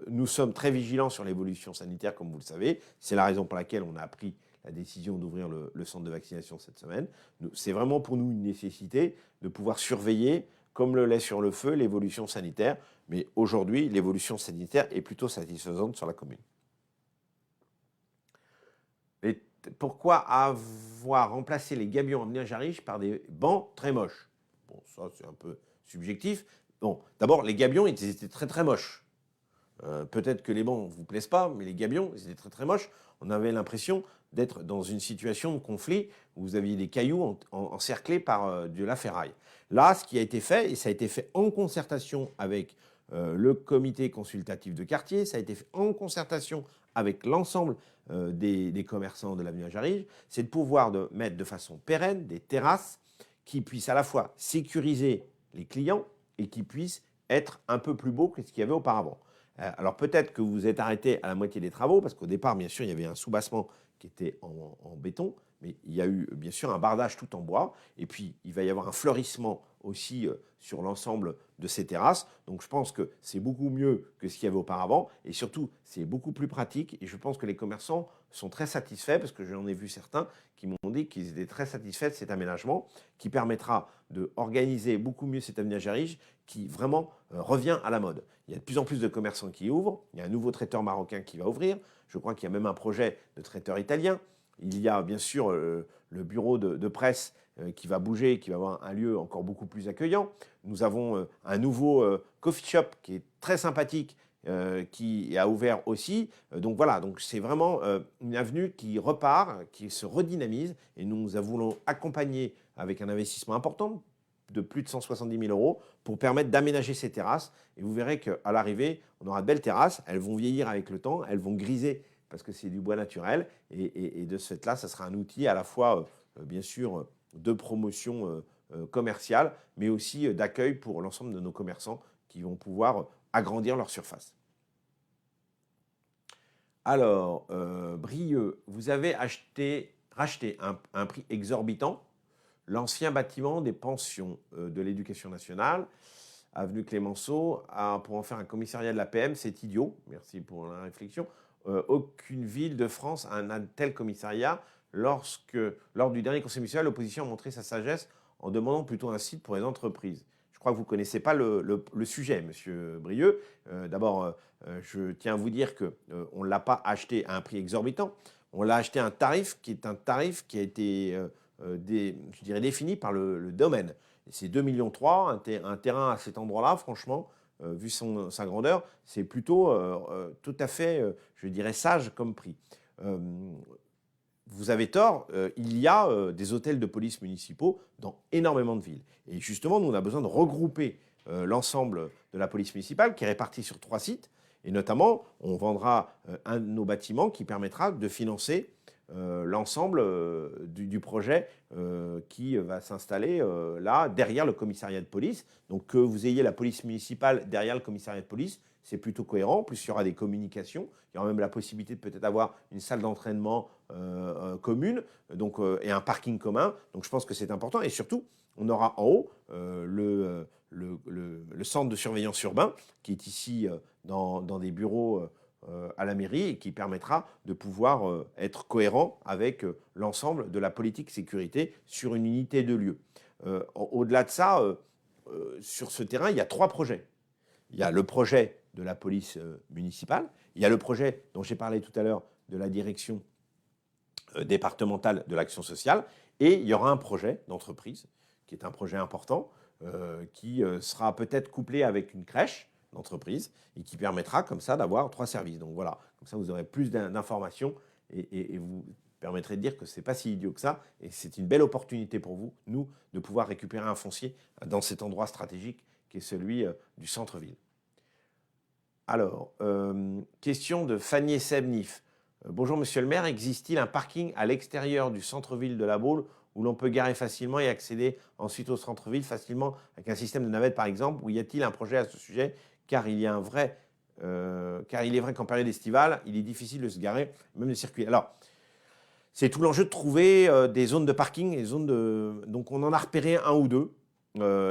Nous sommes très vigilants sur l'évolution sanitaire, comme vous le savez. C'est la raison pour laquelle on a pris la décision d'ouvrir le centre de vaccination cette semaine. C'est vraiment pour nous une nécessité de pouvoir surveiller, comme le lait sur le feu, l'évolution sanitaire. Mais aujourd'hui, l'évolution sanitaire est plutôt satisfaisante sur la commune. Et pourquoi avoir remplacé les gabions en Avenue Jarige par des bancs très moches? Bon, ça c'est un peu subjectif. Bon, d'abord, les gabions, ils étaient très très moches. Peut-être que les bancs ne vous plaisent pas, mais les gabions, ils étaient très très moches. On avait l'impression d'être dans une situation de conflit où vous aviez des cailloux encerclés par de la ferraille. Là, ce qui a été fait, et ça a été fait en concertation avec le comité consultatif de quartier, ça a été fait en concertation avec l'ensemble des commerçants de l'avenue Jarige, c'est de pouvoir mettre de façon pérenne des terrasses qui puissent à la fois sécuriser les clients et qui puissent être un peu plus beaux que ce qu'il y avait auparavant. Alors peut-être que vous êtes arrêté à la moitié des travaux, parce qu'au départ, bien sûr, il y avait un soubassement qui était en béton, mais il y a eu bien sûr un bardage tout en bois, et puis il va y avoir un fleurissement aussi sur l'ensemble de ces terrasses. Donc je pense que c'est beaucoup mieux que ce qu'il y avait auparavant, et surtout c'est beaucoup plus pratique, et je pense que les commerçants sont très satisfaits, parce que j'en ai vu certains qui m'ont dit qu'ils étaient très satisfaits de cet aménagement, qui permettra d'organiser beaucoup mieux cet aménagérige, qui vraiment revient à la mode. Il y a de plus en plus de commerçants qui ouvrent, il y a un nouveau traiteur marocain qui va ouvrir, je crois qu'il y a même un projet de traiteur italien. Il y a bien sûr le bureau de presse qui va bouger, qui va avoir un lieu encore beaucoup plus accueillant. Nous avons un nouveau coffee shop qui est très sympathique, qui a ouvert aussi. Donc voilà, donc c'est vraiment une avenue qui repart, qui se redynamise, et nous voulons accompagner avec un investissement important de plus de 170 000 euros pour permettre d'aménager ces terrasses. Et vous verrez qu'à l'arrivée, on aura de belles terrasses. Elles vont vieillir avec le temps, elles vont griser parce que c'est du bois naturel. Et de ce fait-là, ça sera un outil à la fois, bien sûr, de promotion commerciale, mais aussi d'accueil pour l'ensemble de nos commerçants qui vont pouvoir agrandir leur surface. Alors, Brieux, vous avez racheté un prix exorbitant l'ancien bâtiment des pensions de l'Éducation nationale, avenue Clémenceau, pour en faire un commissariat de l'APM. C'est idiot, merci pour la réflexion. Aucune ville de France a un tel commissariat. Lors du dernier conseil municipal, l'opposition a montré sa sagesse en demandant plutôt un site pour les entreprises. Je crois que vous ne connaissez pas le sujet, monsieur Brieux. D'abord, je tiens à vous dire qu'on ne l'a pas acheté à un prix exorbitant. On l'a acheté à un tarif qui a été je dirais défini par le domaine. C'est 2,3 millions, un terrain à cet endroit-là, franchement, vu sa grandeur, c'est plutôt tout à fait, je dirais, sage comme prix. Vous avez tort, il y a des hôtels de police municipaux dans énormément de villes. Et justement, nous, on a besoin de regrouper l'ensemble de la police municipale qui est répartie sur 3 sites. Et notamment, on vendra un de nos bâtiments qui permettra de financer l'ensemble du projet qui va s'installer là, derrière le commissariat de police. Donc que vous ayez la police municipale derrière le commissariat de police, c'est plutôt cohérent. En plus, il y aura des communications. Il y aura même la possibilité de peut-être avoir une salle d'entraînement commune donc, et un parking commun. Donc je pense que c'est important. Et surtout, on aura en haut le centre de surveillance urbain qui est ici dans des bureaux à la mairie et qui permettra de pouvoir être cohérent avec l'ensemble de la politique sécurité sur une unité de lieu. Au-delà de ça, sur ce terrain, il y a 3 projets. Il y a le projet de la police municipale, il y a le projet dont j'ai parlé tout à l'heure de la direction départementale de l'action sociale, et il y aura un projet d'entreprise qui est un projet important, qui sera peut-être couplé avec une crèche d'entreprise et qui permettra comme ça d'avoir 3 services. Donc voilà, comme ça vous aurez plus d'informations et vous permettrez de dire que ce n'est pas si idiot que ça et c'est une belle opportunité pour vous, nous, de pouvoir récupérer un foncier dans cet endroit stratégique qui est celui du centre-ville. Alors, question de Fanny Sebnif. Bonjour Monsieur le maire, existe-t-il un parking à l'extérieur du centre-ville de La Baule où l'on peut garer facilement et accéder ensuite au centre-ville facilement avec un système de navette par exemple, ou y a-t-il un projet à ce sujet car il est vrai qu'en période estivale, il est difficile de se garer, même de circuler. Alors, c'est tout l'enjeu de trouver des zones de parking, donc on en a repéré un ou deux.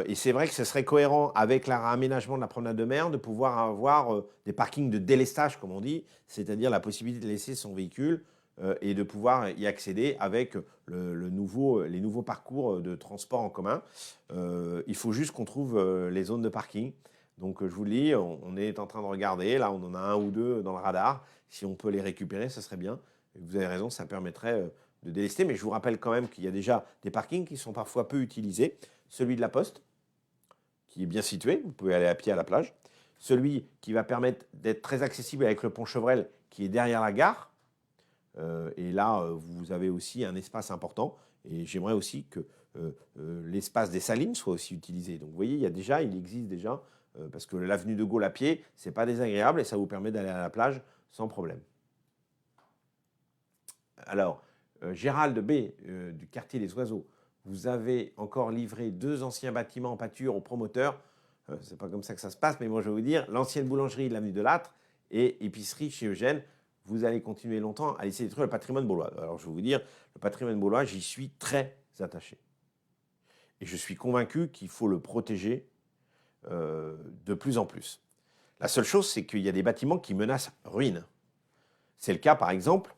Et c'est vrai que ce serait cohérent avec l'aménagement de la promenade de mer de pouvoir avoir des parkings de délestage, comme on dit, c'est-à-dire la possibilité de laisser son véhicule et de pouvoir y accéder avec les nouveaux parcours de transport en commun. Il faut juste qu'on trouve les zones de parking. Donc je vous le dis, on est en train de regarder, là on en a un ou deux dans le radar. Si on peut les récupérer, ce serait bien. Et vous avez raison, ça permettrait de délester, mais je vous rappelle quand même qu'il y a déjà des parkings qui sont parfois peu utilisés. Celui de la Poste, qui est bien situé, vous pouvez aller à pied à la plage. Celui qui va permettre d'être très accessible avec le pont Chevrel, qui est derrière la gare. Et là, vous avez aussi un espace important. Et j'aimerais aussi que l'espace des Salines soit aussi utilisé. Donc vous voyez, il existe déjà, parce que l'avenue de Gaulle à pied, ce n'est pas désagréable et ça vous permet d'aller à la plage sans problème. Alors, Gérald B, du quartier des Oiseaux, vous avez encore livré 2 anciens bâtiments en pâture aux promoteurs. C'est pas comme ça que ça se passe, mais moi je vais vous dire, l'ancienne boulangerie de l'avenue de Lattre et épicerie chez Eugène. vous allez continuer longtemps à laisser détruire le patrimoine baulois. Alors je vais vous dire, le patrimoine baulois, j'y suis très attaché. Et je suis convaincu qu'il faut le protéger de plus en plus. La seule chose, c'est qu'il y a des bâtiments qui menacent ruine. C'est le cas, par exemple,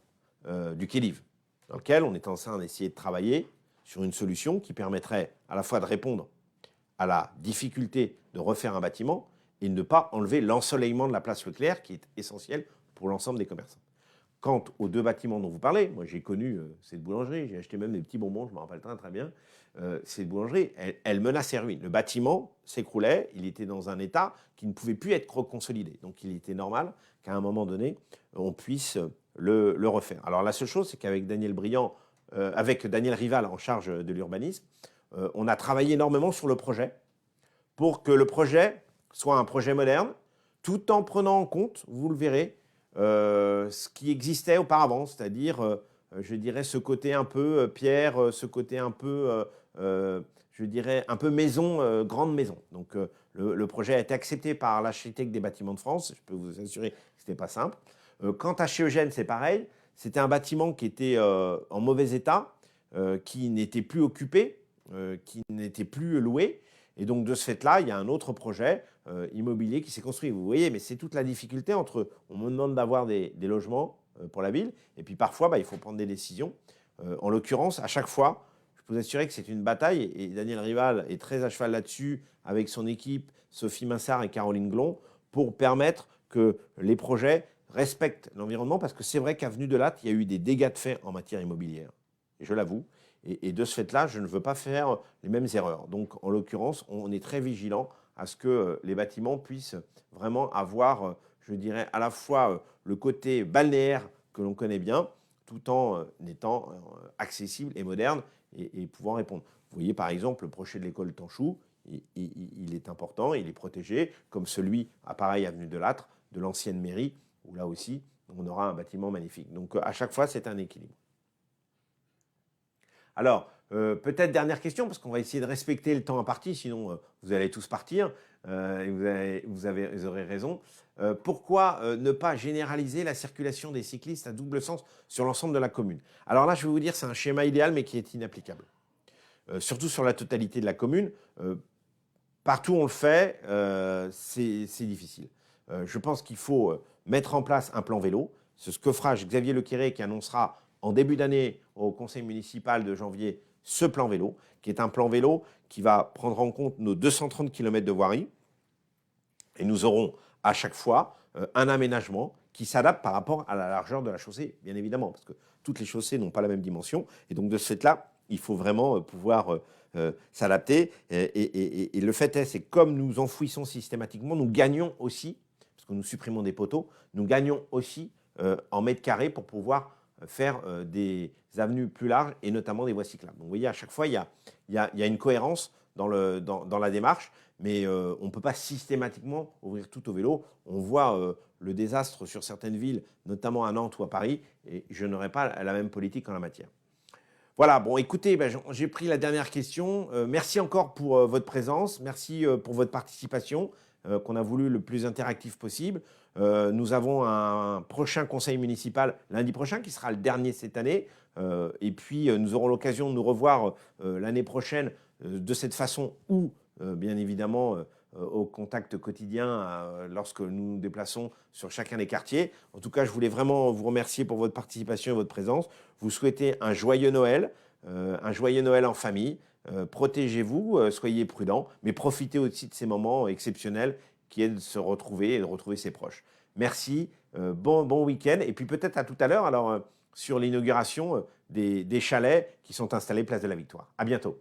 du Quai Liv, dans lequel on est en train d'essayer de travailler sur une solution qui permettrait à la fois de répondre à la difficulté de refaire un bâtiment et de ne pas enlever l'ensoleillement de la place Leclerc, qui est essentiel pour l'ensemble des commerçants. Quant aux deux bâtiments dont vous parlez, moi j'ai connu cette boulangerie, j'ai acheté même des petits bonbons, je me rappelle très bien. Cette boulangerie, elle menaçait ruine. Le bâtiment s'écroulait, il était dans un état qui ne pouvait plus être reconsolidé. Donc il était normal qu'à un moment donné, on puisse le refaire. Alors la seule chose, c'est qu'avec Daniel Briand, avec Daniel Rival en charge de l'urbanisme, on a travaillé énormément sur le projet pour que le projet soit un projet moderne, tout en prenant en compte, vous le verrez, ce qui existait auparavant, c'est-à-dire, je dirais, ce côté un peu pierre, ce côté un peu, je dirais, un peu maison, grande maison. Donc, le projet a été accepté par l'architecte des bâtiments de France. Je peux vous assurer que ce n'était pas simple. Quant à chez Eugène, c'est pareil. C'était un bâtiment qui était en mauvais état, qui n'était plus occupé, qui n'était plus loué. Et donc, de ce fait-là, il y a un autre projet immobilier qui s'est construit. Vous voyez, mais c'est toute la difficulté entre, on me demande d'avoir des logements pour la ville, et puis parfois, il faut prendre des décisions. En l'occurrence, à chaque fois, je peux vous assurer que c'est une bataille, et Daniel Rival est très à cheval là-dessus, avec son équipe, Sophie Minsard et Caroline Glon, pour permettre que les projets respectent l'environnement, parce que c'est vrai qu'Avenue de Latte, il y a eu des dégâts de fait en matière immobilière, je l'avoue. Et de ce fait-là, je ne veux pas faire les mêmes erreurs. Donc, en l'occurrence, on est très vigilant à ce que les bâtiments puissent vraiment avoir, je dirais, à la fois le côté balnéaire que l'on connaît bien, tout en étant accessible et moderne et pouvant répondre. Vous voyez, par exemple, le projet de l'école Tanchou, il est important, il est protégé, comme celui, à pareil, avenue de Lattre, de l'ancienne mairie, où là aussi, on aura un bâtiment magnifique. Donc, à chaque fois, c'est un équilibre. Alors, peut-être dernière question, parce qu'on va essayer de respecter le temps imparti, sinon vous allez tous partir, et vous aurez raison. Pourquoi ne pas généraliser la circulation des cyclistes à double sens sur l'ensemble de la commune? Alors là, je vais vous dire, c'est un schéma idéal, mais qui est inapplicable. Surtout sur la totalité de la commune. Partout où on le fait, c'est difficile. Je pense qu'il faut mettre en place un plan vélo. C'est ce que fera Xavier Lequéré, qui annoncera en début d'année au conseil municipal de janvier ce plan vélo, qui est un plan vélo qui va prendre en compte nos 230 km de voirie. Et nous aurons à chaque fois un aménagement qui s'adapte par rapport à la largeur de la chaussée, bien évidemment, parce que toutes les chaussées n'ont pas la même dimension. Et donc de ce fait-là, il faut vraiment pouvoir s'adapter. Et le fait est, c'est comme nous enfouissons systématiquement, nous gagnons aussi, parce que nous supprimons des poteaux, nous gagnons aussi en mètres carrés pour pouvoir faire des avenues plus larges et notamment des voies cyclables. Donc vous voyez, à chaque fois, il y a une cohérence dans la démarche, mais on ne peut pas systématiquement ouvrir tout au vélo. On voit le désastre sur certaines villes, notamment à Nantes ou à Paris, et je n'aurai pas la même politique en la matière. Voilà, bon, écoutez, j'ai pris la dernière question. Merci encore pour votre présence, merci pour votre participation, qu'on a voulu le plus interactif possible. Nous avons un prochain conseil municipal lundi prochain, qui sera le dernier cette année. Et puis, nous aurons l'occasion de nous revoir l'année prochaine de cette façon ou, bien évidemment, au contact quotidien lorsque nous nous déplaçons sur chacun des quartiers. En tout cas, je voulais vraiment vous remercier pour votre participation et votre présence. Vous souhaitez un joyeux Noël en famille. Protégez-vous, soyez prudents, mais profitez aussi de ces moments exceptionnels qui est de se retrouver et de retrouver ses proches. Merci, bon week-end, et puis peut-être à tout à l'heure, alors sur l'inauguration des chalets qui sont installés place de la Victoire. À bientôt.